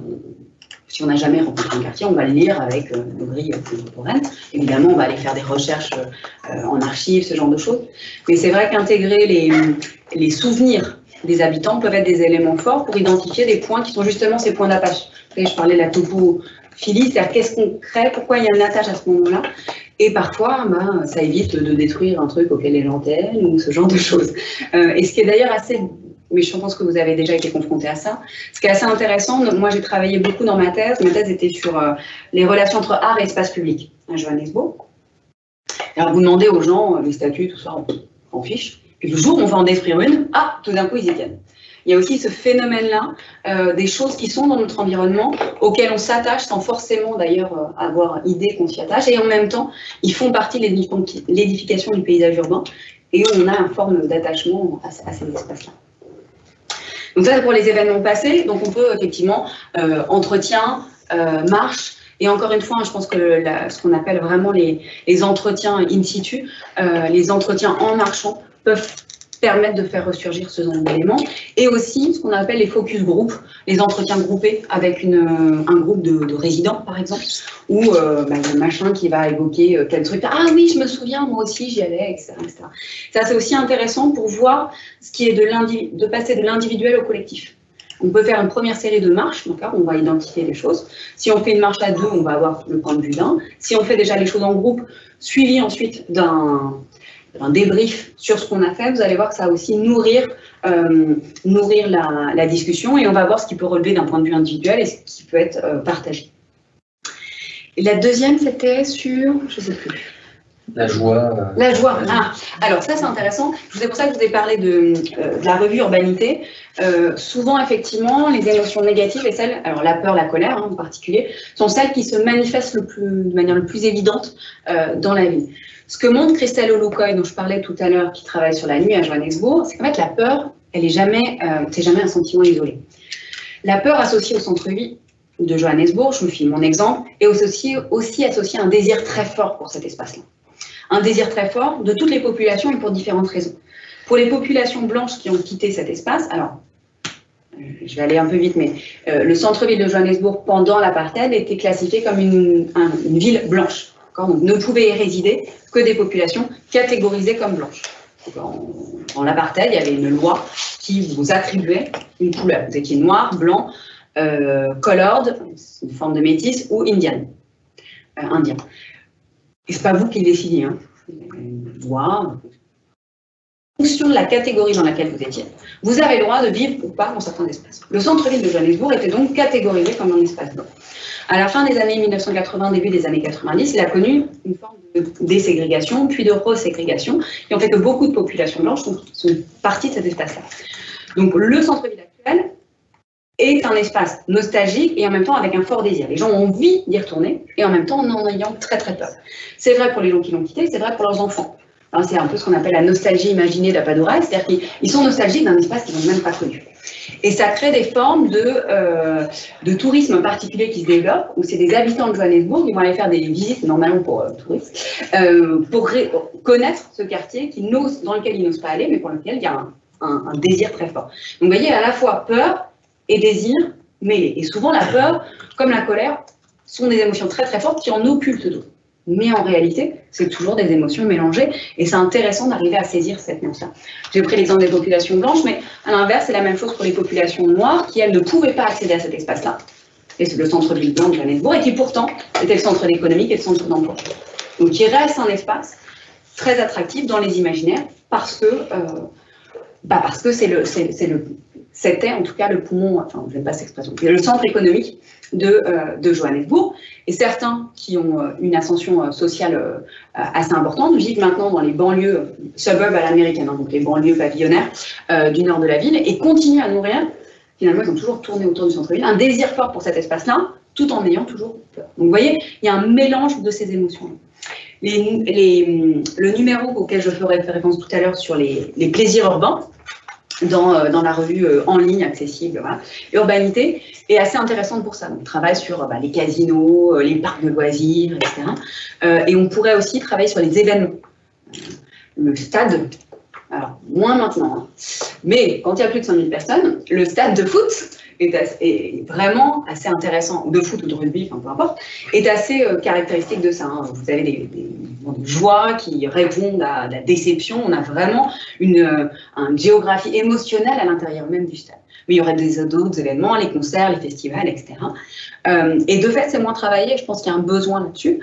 si on n'a jamais rencontré un quartier, on va le lire avec nos grilles contemporaines. Évidemment, on va aller faire des recherches en archives, ce genre de choses. Mais c'est vrai qu'intégrer les souvenirs des habitants peuvent être des éléments forts pour identifier des points qui sont justement ces points d'attache. Je parlais de la topophilie, c'est-à-dire qu'est-ce qu'on crée, pourquoi il y a une attache à ce moment-là. Et parfois, ça évite de détruire un truc auquel les gens tiennent ou ce genre de choses. Et ce qui est d'ailleurs assez, mais je pense que vous avez déjà été confronté à ça, ce qui est assez intéressant, moi j'ai travaillé beaucoup dans ma thèse était sur les relations entre art et espace public à Johannesburg. Alors vous demandez aux gens les statuts, tout ça, on fiche. Puis le jour où on va en détruire une, tout d'un coup ils y tiennent. Il y a aussi ce phénomène-là, des choses qui sont dans notre environnement, auxquelles on s'attache sans forcément d'ailleurs avoir idée qu'on s'y attache, et en même temps, ils font partie de l'édification du paysage urbain, et on a une forme d'attachement à ces espaces-là. Donc ça, c'est pour les événements passés, donc on peut effectivement entretien, marche, et encore une fois, je pense que ce qu'on appelle vraiment les entretiens in situ, les entretiens en marchant, peuvent permettre de faire ressurgir ce genre d'éléments, et aussi ce qu'on appelle les focus group, les entretiens groupés avec un groupe de résidents, par exemple, ou le machin qui va évoquer tel truc. Ah oui, je me souviens, moi aussi j'y allais, etc., etc. Ça, c'est aussi intéressant pour voir ce qui est de passer de l'individuel au collectif. On peut faire une première série de marches, d'accord, on va identifier les choses. Si on fait une marche à deux, on va avoir le point de vue d'un. Si on fait déjà les choses en groupe, suivi ensuite d'un débrief sur ce qu'on a fait, vous allez voir que ça va aussi nourrir la discussion, et on va voir ce qui peut relever d'un point de vue individuel et ce qui peut être partagé. Et la deuxième, c'était sur, je ne sais plus. La joie. La joie. Alors ça c'est intéressant. C'est pour ça que je vous ai parlé de la revue Urbanité. Souvent effectivement, les émotions négatives et celles, alors la peur, la colère en particulier, sont celles qui se manifestent de manière le plus évidente dans la vie. Ce que montre Christelle Olukoy, dont je parlais tout à l'heure, qui travaille sur la nuit à Johannesburg, c'est qu'en fait la peur, elle est jamais, c'est jamais un sentiment isolé. La peur associée au centre-ville de Johannesburg, je vous file mon exemple, est aussi associée à un désir très fort pour cet espace-là. Un désir très fort de toutes les populations et pour différentes raisons. Pour les populations blanches qui ont quitté cet espace, alors, je vais aller un peu vite, mais le centre-ville de Johannesburg, pendant l'apartheid, était classifié comme une ville blanche. Donc, ne pouvaient y résider que des populations catégorisées comme blanches. En l'apartheid, il y avait une loi qui vous attribuait une couleur. Vous étiez noir, blanc, colored, une forme de métis, ou indien. Et ce n'est pas vous qui décidez, hein. Une loi fonction de la catégorie dans laquelle vous étiez, vous avez le droit de vivre ou pas dans certains espaces. Le centre-ville de Johannesburg était donc catégorisé comme un espace blanc. À la fin des années 1980, début des années 90, il a connu une forme de déségrégation, puis de reségrégation, qui ont fait que beaucoup de populations blanches sont parties de cet espace-là. Donc le centre-ville actuel est un espace nostalgique et en même temps avec un fort désir. Les gens ont envie d'y retourner et en même temps en ayant très très peur. C'est vrai pour les gens qui l'ont quitté, c'est vrai pour leurs enfants. C'est un peu ce qu'on appelle la nostalgie imaginée d'Apadura, c'est-à-dire qu'ils sont nostalgiques d'un espace qu'ils n'ont même pas connu. Et ça crée des formes de tourisme particulier qui se développent, où c'est des habitants de Johannesburg qui vont aller faire des visites, normalement pour touristes, pour connaître ce quartier dans lequel ils n'osent pas aller, mais pour lequel il y a un désir très fort. Donc vous voyez, à la fois peur et désir mêlés. Et souvent la peur, comme la colère, sont des émotions très très fortes qui en occultent d'autres. Mais en réalité, c'est toujours des émotions mélangées et c'est intéressant d'arriver à saisir cette nuance-là. J'ai pris l'exemple des populations blanches, mais à l'inverse, c'est la même chose pour les populations noires qui, elles, ne pouvaient pas accéder à cet espace-là. Et c'est le centre-ville blanc de Johannesburg et qui, pourtant, était le centre économique et le centre d'emploi. Donc, il reste un espace très attractif dans les imaginaires parce que c'était en tout cas le poumon, enfin, je n'aime pas cette expression, c'est le centre économique de Johannesburg. Et certains qui ont une ascension sociale assez importante vivent maintenant dans les banlieues, suburbs à l'américaine, donc les banlieues pavillonnaires du nord de la ville, et continuent à nourrir, finalement ils ont toujours tourné autour du centre-ville, un désir fort pour cet espace-là, tout en ayant toujours peur. Donc vous voyez, il y a un mélange de ces émotions-là. Le numéro auquel je ferai référence tout à l'heure sur les plaisirs urbains, dans la revue en ligne accessible, voilà, Urbanité, est assez intéressante pour ça. Donc, on travaille sur les casinos, les parcs de loisirs, etc. Et on pourrait aussi travailler sur les événements. Le stade, alors moins maintenant, hein, mais quand il y a plus de 100 000 personnes, le stade de foot est vraiment assez intéressant, de foot ou de rugby, enfin peu importe, est assez caractéristique de ça. Hein. Vous avez des joies qui répondent à la déception. On a vraiment une géographie émotionnelle à l'intérieur même du stade. Mais il y aurait d'autres événements, les concerts, les festivals, etc. Et de fait, c'est moins travaillé. Je pense qu'il y a un besoin là-dessus.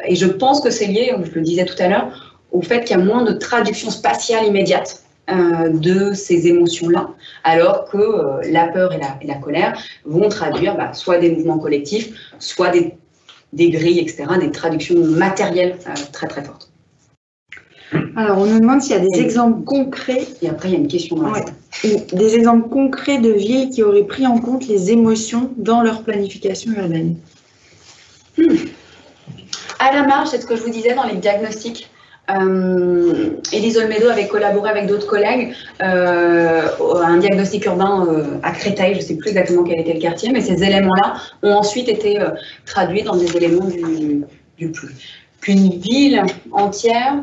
Et je pense que c'est lié, je le disais tout à l'heure, au fait qu'il y a moins de traduction spatiale immédiate de ces émotions-là, alors que la peur et la colère vont traduire soit des mouvements collectifs, soit des grilles, etc., des traductions matérielles très très fortes. Alors, on nous demande s'il y a des exemples concrets. Et après, il y a une question. Des exemples concrets de villes qui auraient pris en compte les émotions dans leur planification urbaine. À la marge, c'est ce que je vous disais dans les diagnostics. Élise Olmedo avait collaboré avec d'autres collègues un diagnostic urbain à Créteil, je ne sais plus exactement quel était le quartier, mais ces éléments-là ont ensuite été traduits dans des éléments du plus. Qu'une ville entière,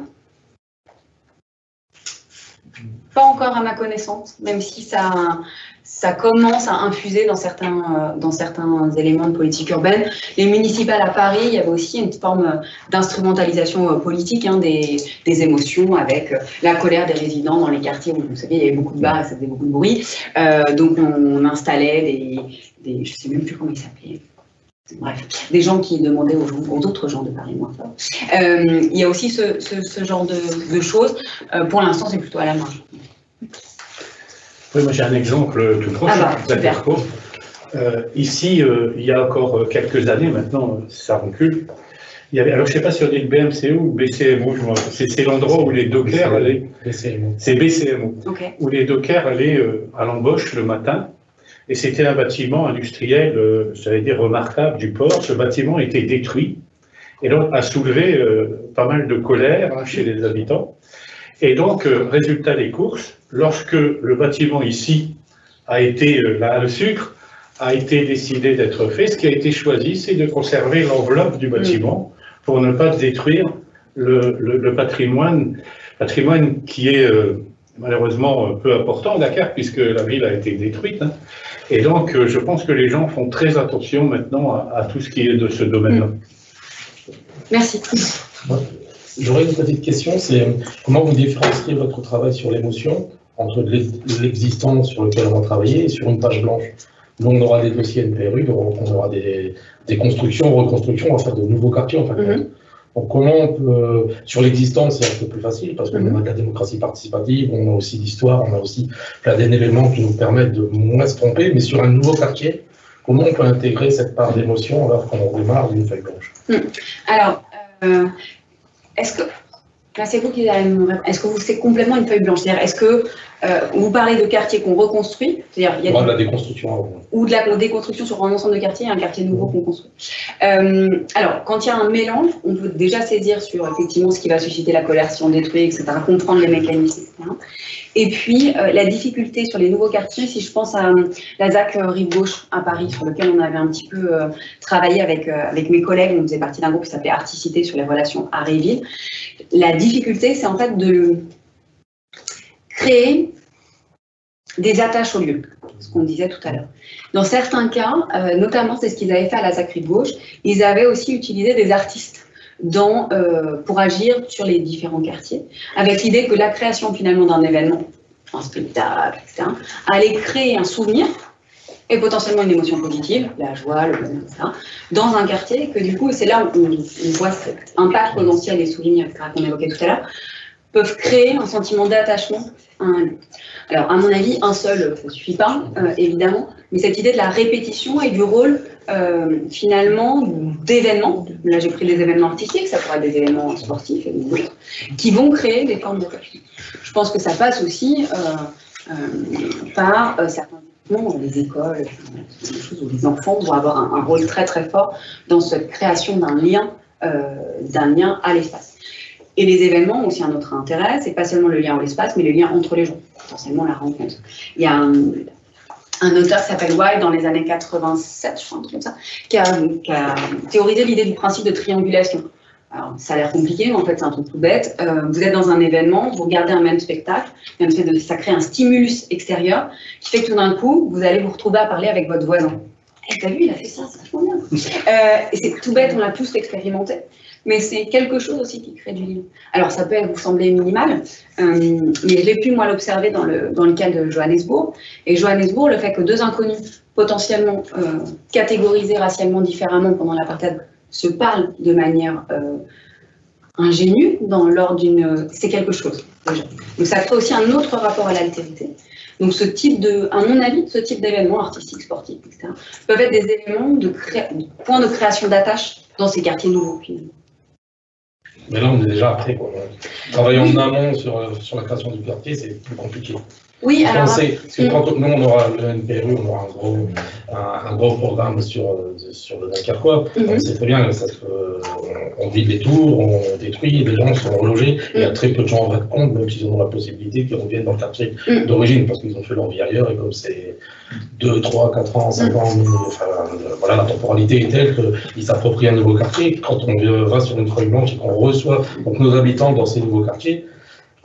pas encore à ma connaissance, même si ça commence à infuser dans certains éléments de politique urbaine. Les municipales à Paris, il y avait aussi une forme d'instrumentalisation politique des émotions avec la colère des résidents dans les quartiers où, vous savez, il y avait beaucoup de bars et ça faisait beaucoup de bruit. Donc on installait des je ne sais même plus comment ils s'appelaient. Bref, des gens qui demandaient aux autres gens de Paris moins fort. Il y a aussi ce genre de choses. Pour l'instant, c'est plutôt à la marge. Oui, moi j'ai un exemple tout proche. Super. Ici, il y a encore quelques années, maintenant ça recule. Il y avait, alors je ne sais pas si on dit le BMCO ou BCMO, c'est l'endroit où les dockers allaient. BCMO. C'est BCMO. Okay. Où les dockers allaient à l'embauche le matin. Et c'était un bâtiment industriel, j'allais dire remarquable, du port. Ce bâtiment était détruit et donc a soulevé pas mal de colère chez les habitants. Et donc, résultat des courses, lorsque le bâtiment ici a été, le sucre, a été décidé d'être fait, ce qui a été choisi, c'est de conserver l'enveloppe du bâtiment pour ne pas détruire le patrimoine qui est malheureusement peu important à Dakar, puisque la ville a été détruite. Hein. Et donc, je pense que les gens font très attention maintenant à tout ce qui est de ce domaine-là. Merci. J'aurais une petite question, c'est comment vous différenciez votre travail sur l'émotion entre l'existant sur lequel on va travailler et sur une page blanche. Donc on aura des dossiers NPRU, on aura des constructions, reconstructions, on va faire de nouveaux quartiers en fin de compte. Donc comment on peut, sur l'existant, c'est un peu plus facile parce qu'on a de la démocratie participative, on a aussi l'histoire, on a aussi plein d'éléments qui nous permettent de moins se tromper, mais sur un nouveau quartier, comment on peut intégrer cette part d'émotion alors qu'on démarre d'une feuille blanche? Alors, est-ce que, là c'est vous qui allez me répondre, est-ce que c'est complètement une feuille blanche? C'est-à-dire, est-ce que vous parlez de quartiers qu'on reconstruit, c'est-à-dire il y a de la déconstruction ou de la déconstruction sur un ensemble de quartiers et un quartier nouveau qu'on construit. Alors, quand il y a un mélange, on peut déjà saisir sur effectivement ce qui va susciter la colère si on détruit, etc., comprendre les mécanismes, etc. Et puis, la difficulté sur les nouveaux quartiers, si je pense à la ZAC Rive Gauche à Paris, sur lequel on avait un petit peu travaillé avec mes collègues, on faisait partie d'un groupe qui s'appelait Articité sur les relations art-et-ville. La difficulté, c'est en fait de créer des attaches au lieu, ce qu'on disait tout à l'heure. Dans certains cas, notamment c'est ce qu'ils avaient fait à la ZAC Rive Gauche, ils avaient aussi utilisé des artistes pour agir sur les différents quartiers, avec l'idée que la création finalement d'un événement, un spectacle, etc., allait créer un souvenir et potentiellement une émotion positive, la joie, le bonheur, etc., dans un quartier, que du coup, c'est là où on voit cet impact potentiel et souvenirs, etc., qu'on évoquait tout à l'heure, peuvent créer un sentiment d'attachement à un lieu. Alors, à mon avis, un seul, ça ne suffit pas, évidemment, mais cette idée de la répétition et du rôle, finalement, d'événements, là j'ai pris des événements artistiques, ça pourrait être des événements sportifs et d'autres, qui vont créer des formes d'attachement. Je pense que ça passe aussi par certains dans les écoles, des choses où les enfants vont avoir un rôle très très fort dans cette création d'un lien à l'espace. Et les événements ont aussi un autre intérêt, c'est pas seulement le lien à l'espace, mais le lien entre les gens, potentiellement la rencontre. Il y a un auteur qui s'appelle Wilde dans les années 87, je crois, un truc comme ça, qui a théorisé l'idée du principe de triangulation. Alors, ça a l'air compliqué, mais en fait, c'est un truc tout bête. Vous êtes dans un événement, vous regardez un même spectacle, ça crée un stimulus extérieur qui fait que tout d'un coup, vous allez vous retrouver à parler avec votre voisin. Et t'as vu, il a fait ça, c'est vachement bien. Et c'est tout bête, on l'a tous expérimenté. Mais c'est quelque chose aussi qui crée du lien. Alors, ça peut vous sembler minimal, mais j'ai pu, moi, l'observer dans le cas de Johannesburg. Et Johannesburg, le fait que deux inconnus, potentiellement catégorisés racialement différemment pendant l'apartheid, se parlent de manière ingénue dans l'ordre d'une... C'est quelque chose, déjà. Donc, ça crée aussi un autre rapport à l'altérité. Donc, à mon avis, ce type d'événements artistiques, sportifs, etc., peuvent être des éléments de points de création d'attache dans ces quartiers nouveaux, finalement. Mais là, on est déjà après, quoi. Travailler en amont sur la création du quartier, c'est plus compliqué. Oui, alors... Parce que quand nous, on aura le NPRU, on aura un gros programme sur le Dunkerquois. On sait très bien, on vide les tours, on détruit, les gens sont relogés. Il y a très peu de gens en vrai de compte, même s'ils ont la possibilité qu'ils reviennent dans le quartier d'origine, parce qu'ils ont fait leur vie ailleurs, et comme c'est 2, 3, 4 ans, 5 ans, enfin, voilà, la temporalité est telle qu'ils s'approprient un nouveau quartier. Quand on va sur une feuille blanche et qu'on reçoit donc, nos habitants dans ces nouveaux quartiers,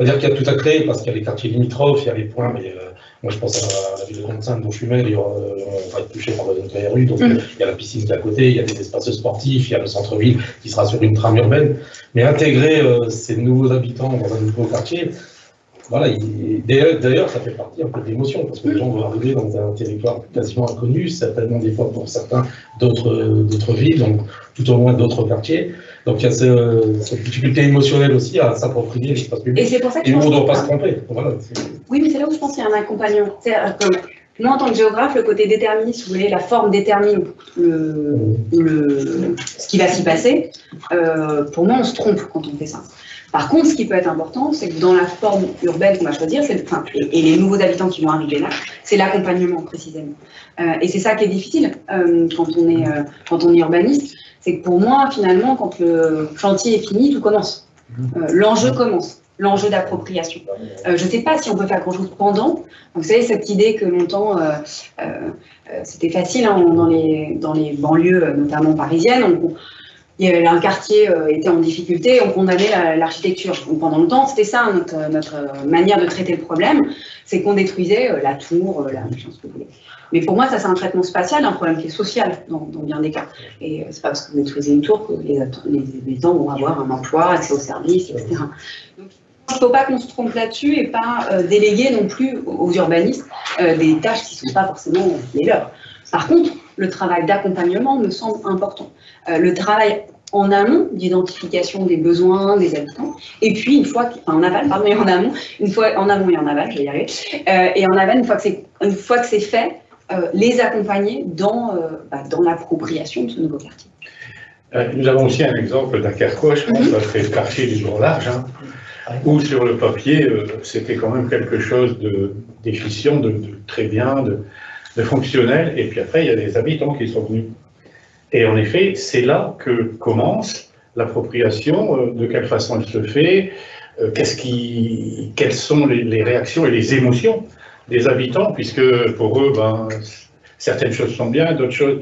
on va dire qu'il y a tout à créer, parce qu'il y a les quartiers limitrophes, il y a les points, mais moi je pense à la ville de Grande-Sainte dont je suis maire, on va être touché par le NPRU, donc il y a la piscine qui est à côté, il y a des espaces sportifs, il y a le centre-ville qui sera sur une trame urbaine, mais intégrer ces nouveaux habitants dans un nouveau quartier, voilà, d'ailleurs ça fait partie un peu de l'émotion, parce que les gens vont arriver dans un territoire quasiment inconnu, certainement des fois pour certains d'autres villes, donc tout au moins d'autres quartiers. Donc il y a cette difficulté émotionnelle aussi à s'approprier l'espace public. Et c'est pour ça que on ne doit pas se tromper. Voilà, oui, mais c'est là où je pense qu'il y a un accompagnement. Moi, en tant que géographe, le côté déterministe, si vous voulez, la forme détermine ce qui va s'y passer. Pour moi, on se trompe quand on fait ça. Par contre, ce qui peut être important, c'est que dans la forme urbaine qu'on va choisir, et les nouveaux habitants qui vont arriver là, c'est l'accompagnement précisément. Et c'est ça qui est difficile quand on est urbaniste, c'est que pour moi, finalement, quand le chantier est fini, tout commence. L'enjeu commence, l'enjeu d'appropriation. Je ne sais pas si on peut faire grand-chose pendant. Donc, vous savez, cette idée que longtemps, c'était facile hein, dans les banlieues, notamment parisiennes, il y avait un quartier était en difficulté, on condamnait l'architecture. Donc pendant longtemps, c'était ça notre manière de traiter le problème, c'est qu'on détruisait la tour, la machin, ce que vous voulez. Mais pour moi, ça c'est un traitement spatial, un problème qui est social dans bien des cas. Et c'est pas parce que vous détruisez une tour que les habitants vont avoir un emploi, accès aux services, etc. Donc, il ne faut pas qu'on se trompe là-dessus et pas déléguer non plus aux urbanistes des tâches qui ne sont pas forcément les leurs. Par contre, le travail d'accompagnement me semble important. Le travail en amont d'identification des besoins des habitants, et puis en aval, pardon, et en amont, en amont et en aval, je vais y arriver, et en aval, une fois que c'est fait, les accompagner dans l'appropriation de ce nouveau quartier. Nous avons aussi un exemple d'Acarquois, je pense, c'est le quartier du Grand Large, où sur le papier, c'était quand même quelque chose d'efficient, de très bien, de fonctionnel, et puis après, il y a des habitants qui sont venus. Et en effet, c'est là que commence l'appropriation, de quelle façon elle se fait, quelles sont les réactions et les émotions des habitants, puisque pour eux, certaines choses sont bien, d'autres choses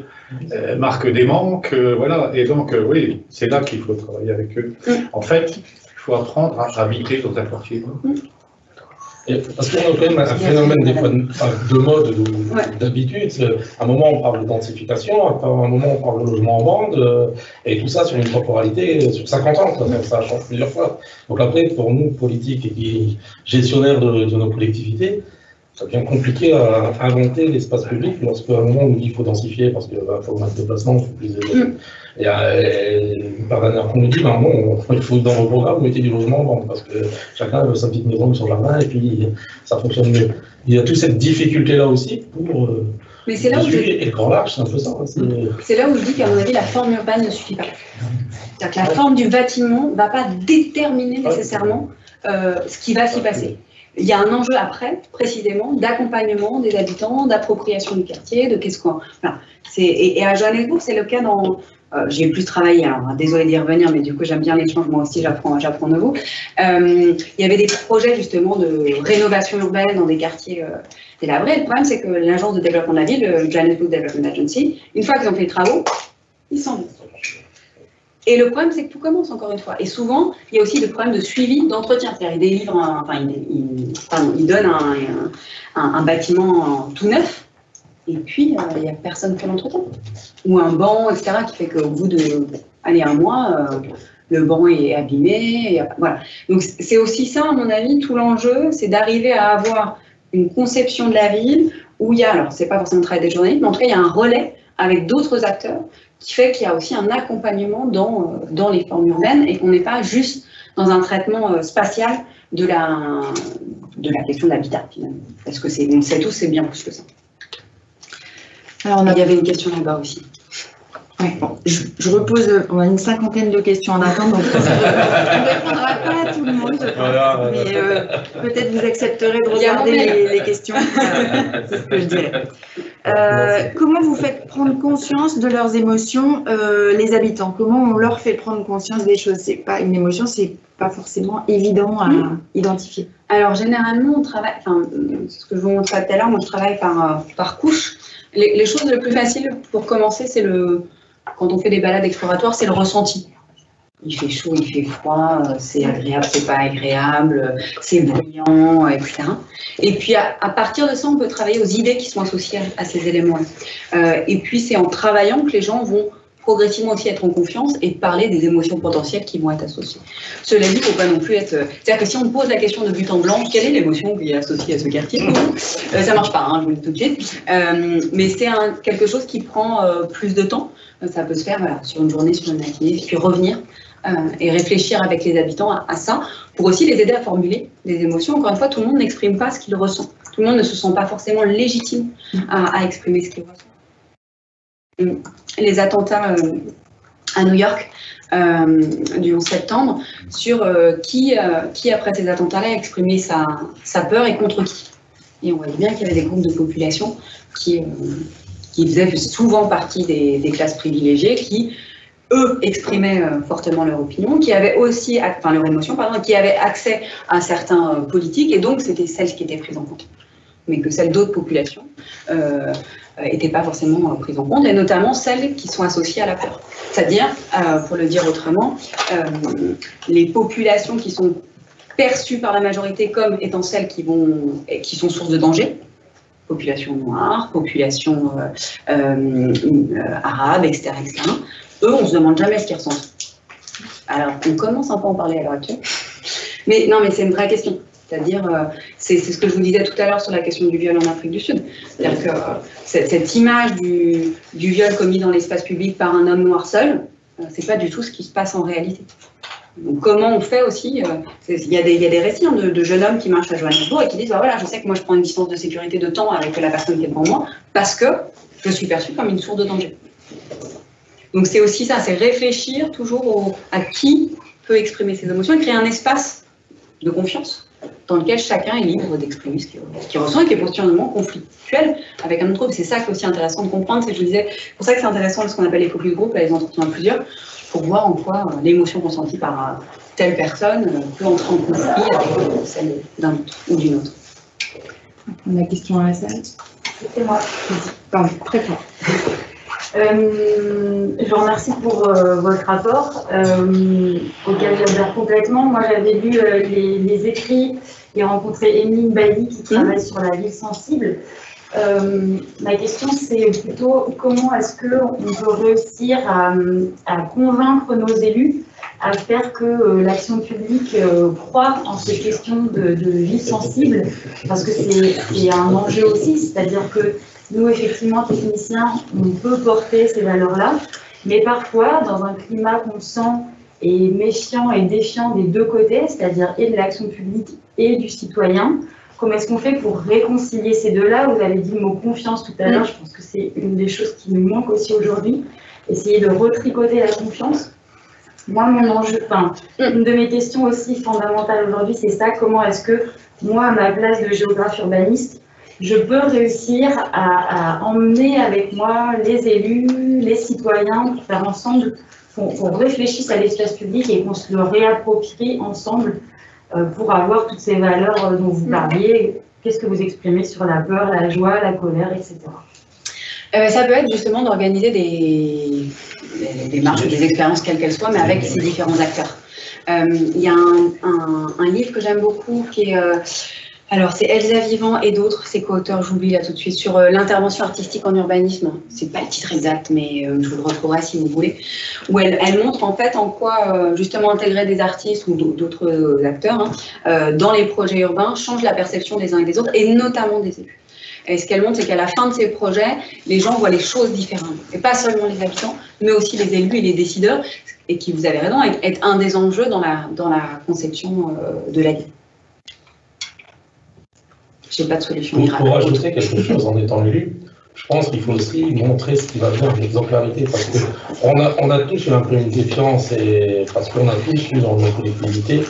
marquent des manques, voilà. Et donc, oui, c'est là qu'il faut travailler avec eux. En fait, il faut apprendre à habiter dans un quartier. Parce qu'on a quand même un phénomène des fois de mode ou d'habitude. À un moment, on parle d'identification, à un moment, on parle de logement en bande, et tout ça sur une temporalité sur 50 ans. Ça change plusieurs fois. Donc après, pour nous, politiques et gestionnaires de nos collectivités, ça devient compliqué à inventer l'espace public lorsqu'à un moment on nous dit qu'il faut densifier parce qu'il faut mettre de déplacement, il faut plus de... Et par dernière qu'on nous dit, bon, il faut dans vos programmes, vous mettez du logement en vente parce que chacun veut sa petite maison, son jardin, et puis ça fonctionne mieux. Il y a toute cette difficulté-là aussi pour... Mais c'est là où et le Grand Large, c'est un peu ça. C'est là où je dis qu'à mon avis, la forme urbaine ne suffit pas. C'est-à-dire que la forme du bâtiment ne va pas déterminer nécessairement ce qui va s'y passer. Il y a un enjeu après, précisément, d'accompagnement des habitants, d'appropriation du quartier, de qu'est-ce qu'on... Enfin, et à Johannesburg, c'est le cas dans... j'ai plus travaillé, alors désolé d'y revenir, mais du coup j'aime bien l'échange, moi aussi j'apprends de vous. Il y avait des projets justement de rénovation urbaine dans des quartiers délabrés. Le problème c'est que l'agence de développement de la ville, le Johannesburg Development Agency, une fois qu'ils ont fait les travaux, ils s'en vont. Et le problème, c'est que tout commence, encore une fois. Et souvent, il y a aussi des problèmes de suivi, d'entretien. C'est-à-dire, ils délivrent, ils donnent un bâtiment tout neuf, et puis il n'y a personne pour l'entretien. Ou un banc, etc., qui fait qu'au bout de, un mois, le banc est abîmé. Voilà. Donc, c'est aussi ça, à mon avis, tout l'enjeu, c'est d'arriver à avoir une conception de la ville où il y a, alors, c'est pas forcément le travail des journalistes, mais en tout cas, il y a un relais avec d'autres acteurs qui fait qu'il y a aussi un accompagnement dans les formes urbaines et qu'on n'est pas juste dans un traitement spatial de la question de l'habitat, finalement. Parce que on sait tous, c'est bien plus que ça. Alors, il y avait une question là-bas aussi. Ouais, bon, je repose, on a une cinquantaine de questions en attente, donc on ne répondra pas à tout le monde, je pense, mais peut-être vous accepterez de regarder les questions, c'est ce que je dirais. Comment vous faites prendre conscience de leurs émotions, les habitants? Comment on leur fait prendre conscience des choses? C'est pas une émotion, c'est pas forcément évident à identifier. Alors généralement, on travaille, ce que je vous montrais tout à l'heure, moi je travaille par couche. Les choses les plus faciles pour commencer, c'est quand on fait des balades exploratoires, c'est le ressenti. Il fait chaud, il fait froid, c'est agréable, c'est pas agréable, c'est bruyant, etc. Et puis à partir de ça, on peut travailler aux idées qui sont associées à ces éléments-là. Et puis c'est en travaillant que les gens vont progressivement aussi être en confiance et parler des émotions potentielles qui vont être associées. Cela dit, il ne faut pas non plus être... C'est-à-dire que si on pose la question de but en blanc, quelle est l'émotion qui est associée à ce quartier? Ça ne marche pas, je vous le dis tout de suite. Mais c'est quelque chose qui prend plus de temps. Ça peut se faire sur une journée, sur une matinée, puis revenir et réfléchir avec les habitants à ça, pour aussi les aider à formuler des émotions. Encore une fois, tout le monde n'exprime pas ce qu'il ressent. Tout le monde ne se sent pas forcément légitime à exprimer ce qu'il ressent. Les attentats à New York du 11 septembre, sur qui après ces attentats-là, a exprimé sa peur et contre qui. Et on voyait bien qu'il y avait des groupes de population qui faisaient souvent partie des classes privilégiées, qui, eux, exprimaient fortement leur opinion, qui avaient aussi, leur émotion, pardon, qui avaient accès à certains politiques, et donc c'était celles qui étaient prises en compte. Mais que celles d'autres populations n'étaient pas forcément prises en compte, et notamment celles qui sont associées à la peur. C'est-à-dire, pour le dire autrement, les populations qui sont perçues par la majorité comme étant celles qui sont sources de danger, population noire, population arabe, etc., etc., eux, on ne se demande jamais ce qu'ils ressentent. Alors, on commence un peu à en parler à l'heure actuelle, mais non, mais c'est une vraie question. C'est-à-dire, c'est ce que je vous disais tout à l'heure sur la question du viol en Afrique du Sud. C'est-à-dire que cette image du viol commis dans l'espace public par un homme noir seul, c'est pas du tout ce qui se passe en réalité. Donc, comment on fait aussi, il y a des récits de jeunes hommes qui marchent à Johannesburg et qui disent, bah voilà, je sais que moi je prends une distance de sécurité de temps avec la personne qui est devant moi, parce que je suis perçue comme une source de danger. Donc c'est aussi ça, c'est réfléchir toujours à qui peut exprimer ses émotions et créer un espace de confiance dans lequel chacun est libre d'exprimer ce qu'il ressent et qui est potentiellement conflictuel avec un autre groupe. C'est ça qui est aussi intéressant de comprendre, c'est que je vous disais, c'est pour ça que c'est intéressant ce qu'on appelle les focus group, les entretiens à plusieurs, pour voir en quoi l'émotion ressentie par telle personne peut entrer en conflit avec celle d'un autre ou d'une autre. On a une question à la salle. C'était moi. Pardon, très fort. Je vous remercie pour votre rapport, auquel j'adhère complètement. Moi, j'avais lu les écrits et rencontré Émile Bailly qui travaille sur la ville sensible. Ma question, c'est plutôt comment est-ce qu'on peut réussir à convaincre nos élus à faire que l'action publique croit en ces questions de vie sensible, parce que c'est un enjeu aussi, c'est-à-dire que nous, effectivement, techniciens, on peut porter ces valeurs-là, mais parfois, dans un climat qu'on sent est méfiant et défiant des deux côtés, c'est-à-dire et de l'action publique et du citoyen, comment est-ce qu'on fait pour réconcilier ces deux-là? Vous avez dit le mot confiance tout à l'heure, je pense que c'est une des choses qui nous manque aussi aujourd'hui, essayer de retricoter la confiance. Moi, mon enjeu, une de mes questions aussi fondamentales aujourd'hui, c'est ça, comment est-ce que moi, à ma place de géographe urbaniste, je peux réussir à emmener avec moi les élus, les citoyens, pour faire ensemble, qu'on réfléchisse à l'espace public et qu'on se le réapproprie ensemble pour avoir toutes ces valeurs dont vous parliez. Qu'est-ce que vous exprimez sur la peur, la joie, la colère, etc. Ça peut être justement d'organiser des marches ou des expériences, quelles qu'elles soient, mais avec ces différents acteurs. Il y a un livre que j'aime beaucoup qui est... alors, c'est Elsa Vivant et d'autres, ses co-auteurs, j'oublie là tout de suite, sur l'intervention artistique en urbanisme. C'est pas le titre exact, mais je vous le retrouverai si vous voulez. Où elle montre en fait en quoi justement intégrer des artistes ou d'autres acteurs dans les projets urbains change la perception des uns et des autres, et notamment des élus. Et ce qu'elle montre, c'est qu'à la fin de ces projets, les gens voient les choses différemment. Et pas seulement les habitants, mais aussi les élus et les décideurs, et qui, vous avez raison, est un des enjeux dans la conception de la ville. Je n'ai pas de solution miracle. Pour ajouter quelque chose en étant élu, je pense qu'il faut aussi montrer ce qui va bien, l'exemplarité, parce qu'on a tous eu un peu une défiance, et parce qu'on a tous eu dans nos collectivités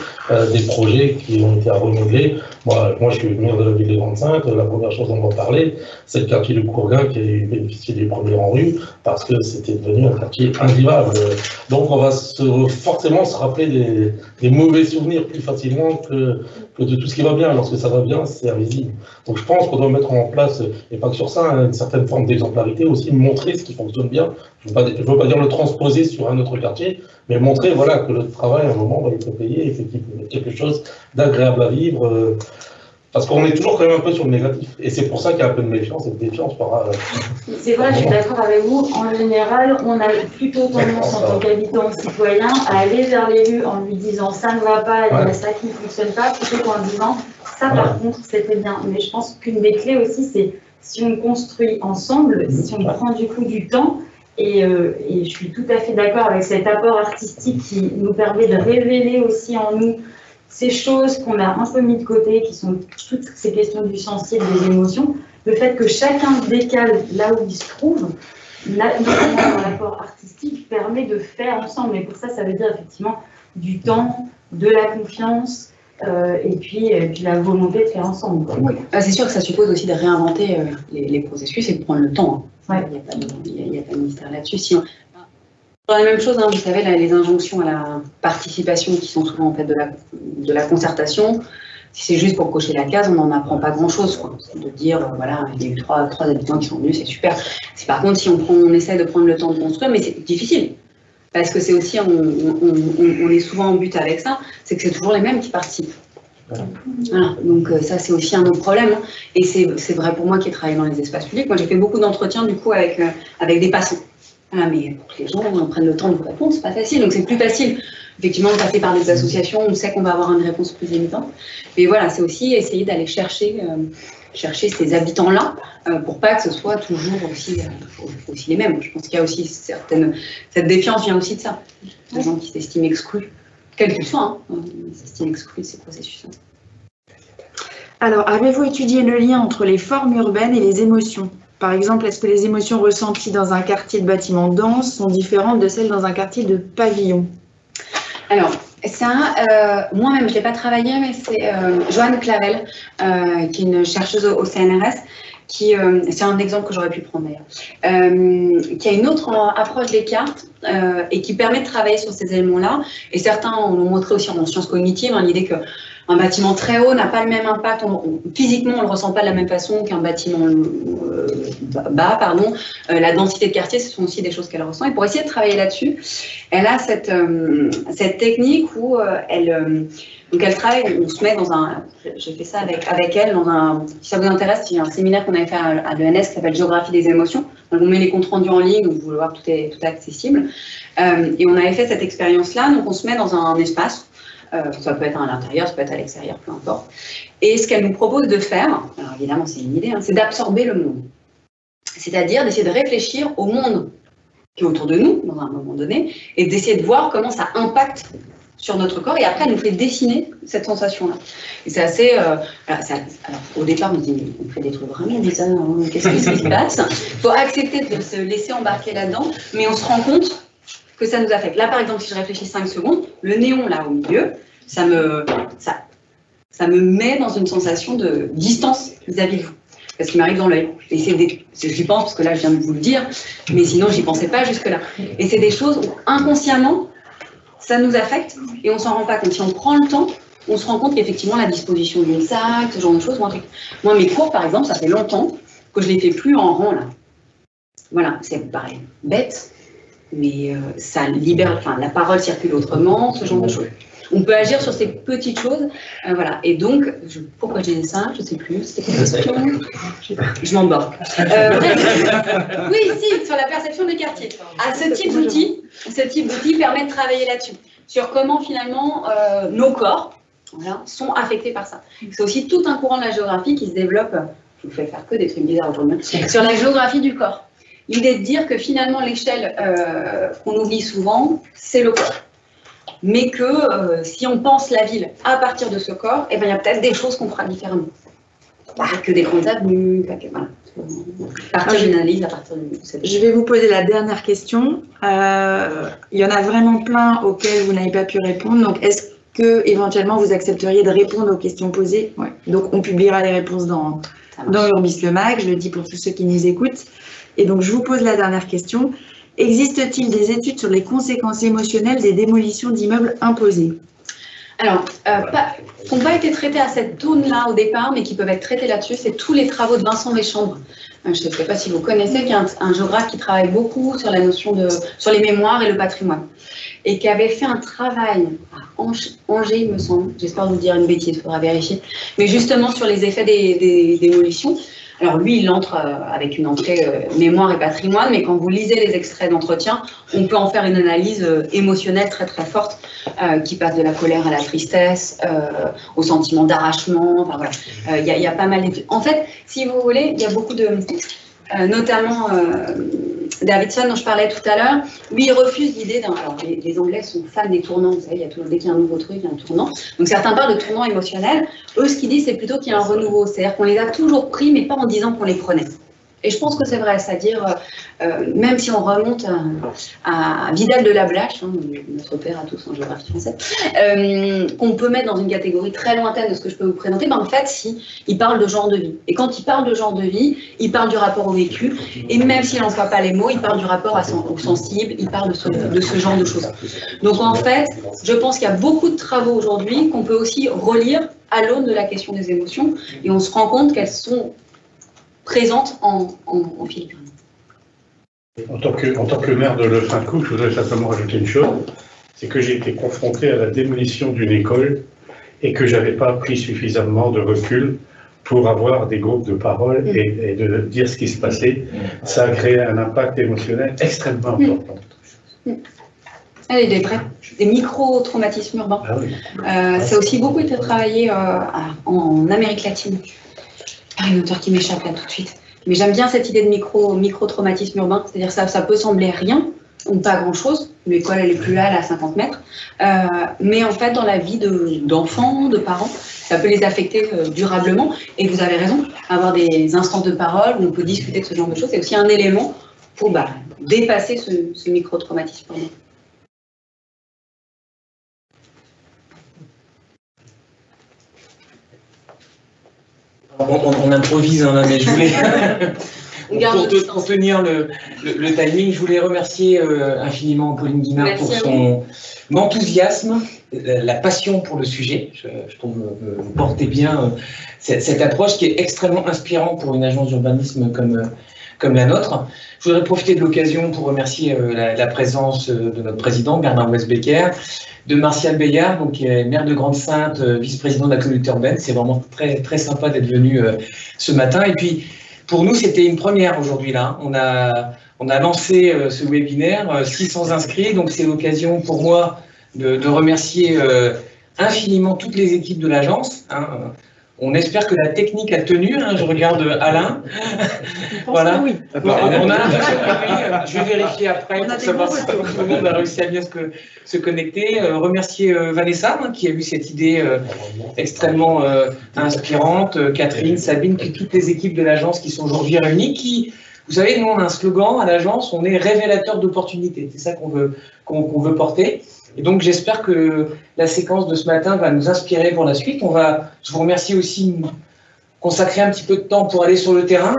des projets qui ont été à renouveler. Moi, je suis maire de la ville des Grandes Saintes, la première chose dont on va parler, c'est le quartier du Courguin qui a bénéficié des premiers en rue, parce que c'était devenu un quartier invivable. Donc on va forcément se rappeler des mauvais souvenirs plus facilement que de tout ce qui va bien. Lorsque ça va bien, c'est invisible. Donc je pense qu'on doit mettre en place, et pas que sur ça, une certaine forme d'exemplarité, aussi montrer ce qui fonctionne bien. Je ne veux pas dire le transposer sur un autre quartier, mais montrer voilà, que le travail, à un moment, va être payé, et qu'il peut être quelque chose d'agréable à vivre. Parce qu'on est toujours quand même un peu sur le négatif. Et c'est pour ça qu'il y a un peu de méfiance et de défiance par... C'est vrai, je suis d'accord avec vous. En général, on a plutôt tendance, en tant qu'habitant citoyen, à aller vers l'élu en lui disant ça ne va pas, il y a ça qui ne fonctionne pas, plutôt qu'en disant ça par contre c'était bien. Mais je pense qu'une des clés aussi, c'est si on construit ensemble, si on prend du coup du temps, et je suis tout à fait d'accord avec cet apport artistique qui nous permet de révéler aussi en nous ces choses qu'on a un peu mis de côté, qui sont toutes ces questions du sensible, des émotions, le fait que chacun décale là où il se trouve, notamment dans l'apport artistique, permet de faire ensemble. Et pour ça, ça veut dire effectivement du temps, de la confiance, et puis la volonté de faire ensemble. Oui, c'est sûr que ça suppose aussi de réinventer les processus et de prendre le temps. Ouais. Il n'y a pas de mystère là-dessus. Si la même chose, vous savez, les injonctions à la participation qui sont souvent en fait de la concertation, si c'est juste pour cocher la case, on n'en apprend pas grand-chose. De dire, voilà, il y a eu trois habitants qui sont venus, c'est super. C'est par contre, si on essaie de prendre le temps de construire, mais c'est difficile. Parce que c'est aussi, on est souvent en but avec ça, c'est que c'est toujours les mêmes qui participent. Voilà, donc ça c'est aussi un autre problème. Et c'est vrai pour moi qui ai travaillé dans les espaces publics. Moi j'ai fait beaucoup d'entretiens du coup avec des passants. Voilà, mais pour que les gens prennent le temps de vous répondre, c'est pas facile. Donc c'est plus facile, effectivement, de passer par des associations où on sait qu'on va avoir une réponse plus évidente. Mais voilà, c'est aussi essayer d'aller chercher chercher ces habitants-là pour pas que ce soit toujours aussi les mêmes. Je pense qu'il y a aussi cette défiance vient aussi de ça, des gens qui s'estiment exclus, quel qu'ils soient, s'estiment exclus de ces processus-là. Alors, avez-vous étudié le lien entre les formes urbaines et les émotions? Par exemple, est-ce que les émotions ressenties dans un quartier de bâtiments denses sont différentes de celles dans un quartier de pavillons? Alors, ça, moi-même, je ne l'ai pas travaillé, mais c'est Joanne Clavel, qui est une chercheuse au CNRS, c'est un exemple que j'aurais pu prendre d'ailleurs, qui a une autre approche des cartes et qui permet de travailler sur ces éléments-là. Et certains l'ont montré aussi en sciences cognitives, l'idée qu'un bâtiment très haut n'a pas le même impact, physiquement on ne le ressent pas de la même façon qu'un bâtiment bas, pardon. La densité de quartier, ce sont aussi des choses qu'elle ressent. Et pour essayer de travailler là-dessus, elle a cette technique où donc elle travaille, on se met dans j'ai fait ça avec elle, si ça vous intéresse, il y a un séminaire qu'on avait fait à l'ENS qui s'appelle Géographie des émotions. Donc on met les comptes rendus en ligne, donc vous pouvez voir, tout est accessible. Et on avait fait cette expérience-là, donc on se met dans un espace, ça peut être à l'intérieur, ça peut être à l'extérieur, peu importe. Et ce qu'elle nous propose de faire, alors évidemment c'est une idée, c'est d'absorber le monde. C'est-à-dire d'essayer de réfléchir au monde qui est autour de nous, dans un moment donné, et d'essayer de voir comment ça impacte sur notre corps, et après elle nous fait dessiner cette sensation-là. Et c'est assez... alors, au départ, on se dit, on fait des trucs vraiment bizarres, qu'est-ce qui se passe? Il faut accepter de se laisser embarquer là-dedans, mais on se rend compte que ça nous affecte. Là, par exemple, si je réfléchis 5 secondes, le néon, là, au milieu, ça me met dans une sensation de distance vis-à-vis de vous. Parce qu'il m'arrive dans l'œil. Et j'y pense, parce que là, je viens de vous le dire, mais sinon, j'y pensais pas jusque-là. Et c'est des choses où, inconsciemment, ça nous affecte et on s'en rend pas compte. Si on prend le temps, on se rend compte qu'effectivement, la disposition d'une sac, ce genre de choses, moi, mes cours, par exemple, ça fait longtemps que je les fais plus en rang, là. Voilà, c'est pareil, bête, mais ça libère, la parole circule autrement, ce genre de choses. On peut agir sur ces petites choses, voilà. Et donc, pourquoi j'ai dit ça? Je ne sais plus. C'était quoi la question? Je m'embarque. Oui, si, sur la perception des quartiers. Ce type d'outil permet de travailler là-dessus, sur comment finalement nos corps sont affectés par ça. C'est aussi tout un courant de la géographie qui se développe. Je vous fais faire que des trucs bizarres aujourd'hui. Sur la géographie du corps. L'idée de dire que finalement l'échelle qu'on oublie souvent, c'est le corps. Mais que si on pense la ville à partir de ce corps, il y a peut-être des choses qu'on fera différemment. Pas que des grandes avenues, voilà. Partir d'une analyse à partir de cette... Je vais vous poser la dernière question. Il y en a vraiment plein auxquelles vous n'avez pas pu répondre. Donc, est-ce que éventuellement vous accepteriez de répondre aux questions posées? Ouais. Donc, on publiera les réponses dans Urbis le Mag. Je le dis pour tous ceux qui nous écoutent. Et donc, je vous pose la dernière question. Existe-t-il des études sur les conséquences émotionnelles des démolitions d'immeubles imposées? Alors, qui n'ont pas été traités à cette zone-là au départ, mais qui peuvent être traités là-dessus, c'est tous les travaux de Vincent Deschambre. Je ne sais pas si vous connaissez, qui est un géographe qui travaille beaucoup sur la notion sur les mémoires et le patrimoine. Et qui avait fait un travail à Angers, il me semble, j'espère vous dire une bêtise, il faudra vérifier, mais justement sur les effets des démolitions. Alors lui, il entre avec une entrée mémoire et patrimoine, mais quand vous lisez les extraits d'entretien, on peut en faire une analyse émotionnelle très très forte, qui passe de la colère à la tristesse, au sentiment d'arrachement, enfin voilà. Il y a pas mal d'études. En fait, si vous voulez, il y a beaucoup de... notamment Davidson, dont je parlais tout à l'heure, lui, il refuse l'idée d'un... Alors, les Anglais sont fans des tournants, vous savez, il y a toujours, dès qu'il y a un nouveau truc, il y a un tournant. Donc, certains parlent de tournant émotionnel. Eux, ce qu'ils disent, c'est plutôt qu'il y a un renouveau. C'est-à-dire qu'on les a toujours pris, mais pas en disant qu'on les prenait. Et je pense que c'est vrai, c'est-à-dire, même si on remonte à Vidal de la Blache, notre père à tous en géographie française, qu'on peut mettre dans une catégorie très lointaine de ce que je peux vous présenter, en fait, si, il parle de genre de vie. Et quand il parle de genre de vie, il parle du rapport au vécu, et même s'il n'emploie pas les mots, il parle du rapport au sensible, il parle de ce genre de choses. Donc en fait, je pense qu'il y a beaucoup de travaux aujourd'hui qu'on peut aussi relire à l'aune de la question des émotions, et on se rend compte qu'elles sont présente en filigrane. En tant que maire de Lefrancou, je voudrais simplement rajouter une chose, c'est que j'ai été confronté à la démolition d'une école et que je n'avais pas pris suffisamment de recul pour avoir des groupes de parole et de dire ce qui se passait. Ça a créé un impact émotionnel extrêmement important. Et des micro-traumatismes urbains. Ah oui. Ça a aussi beaucoup été travaillé en Amérique latine. une auteur qui m'échappe là tout de suite. Mais j'aime bien cette idée de micro-traumatisme urbain, c'est-à-dire ça peut sembler rien, ou pas grand-chose, l'école elle est plus là, elle est à 50 mètres, mais en fait dans la vie d'enfants, de parents, ça peut les affecter durablement, et vous avez raison, avoir des instants de parole où on peut discuter de ce genre de choses, c'est aussi un élément pour dépasser ce micro-traumatisme urbain. On improvise, hein, mais je voulais, pour tenir le timing, je voulais remercier infiniment Pauline Guimard pour son enthousiasme, la passion pour le sujet. Je trouve que vous portez bien cette approche qui est extrêmement inspirante pour une agence d'urbanisme comme la nôtre. Je voudrais profiter de l'occasion pour remercier la présence de notre président, Bernard Westbecker, de Martial Beillard, donc, qui est maire de Grande-Synthe, vice-président de la communauté urbaine. C'est vraiment très, très sympa d'être venu ce matin. Et puis, pour nous, c'était une première aujourd'hui là. On a lancé ce webinaire, 600 inscrits, donc c'est l'occasion pour moi de remercier infiniment toutes les équipes de l'agence. On espère que la technique a tenu. Je regarde Alain. Voilà. Oui. On a l'impression que oui. Je vais vérifier après pour savoir si tout le monde a réussi à bien se connecter. Remercier Vanessa qui a eu cette idée extrêmement inspirante. Catherine, Sabine, puis toutes les équipes de l'agence qui sont aujourd'hui réunies. Vous savez, nous on a un slogan à l'agence, on est révélateur d'opportunités. C'est ça qu'on veut porter. Et donc j'espère que la séquence de ce matin va nous inspirer pour la suite. Je vous remercie aussi de consacrer un petit peu de temps pour aller sur le terrain.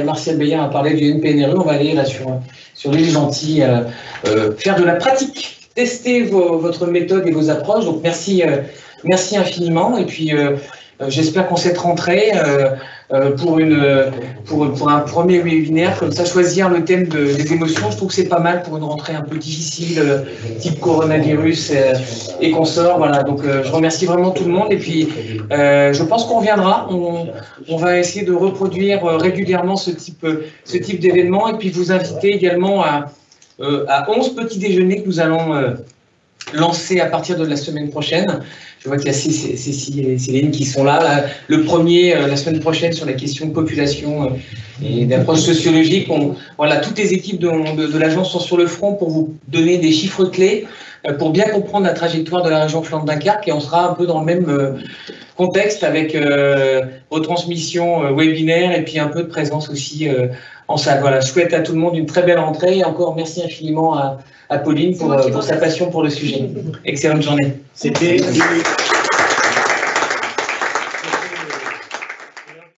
Martial Beillard a parlé du NPNRU, on va aller là sur l'île Gentille, faire de la pratique, tester votre méthode et vos approches. Donc merci infiniment. Et puis j'espère qu'en cette rentrée, pour un premier webinaire, comme ça, choisir le thème des émotions, je trouve que c'est pas mal pour une rentrée un peu difficile, type coronavirus et consorts. Voilà, donc je remercie vraiment tout le monde. Et puis, je pense qu'on reviendra. On va essayer de reproduire régulièrement ce type d'événement. Et puis, vous inviter également à 11 petits déjeuners que nous allons lancé à partir de la semaine prochaine. Je vois qu'il y a Cécile et Céline qui sont là. Le premier, la semaine prochaine, sur la question de population et d'approche sociologique. Voilà, toutes les équipes de l'agence sont sur le front pour vous donner des chiffres clés, pour bien comprendre la trajectoire de la région Flandre-Dunkerque. Et on sera un peu dans le même contexte avec retransmission webinaire et puis un peu de présence aussi en salle. Voilà, je souhaite à tout le monde une très belle rentrée. Et encore merci infiniment à Pauline pour sa passion pour le sujet. Excellente journée. C'était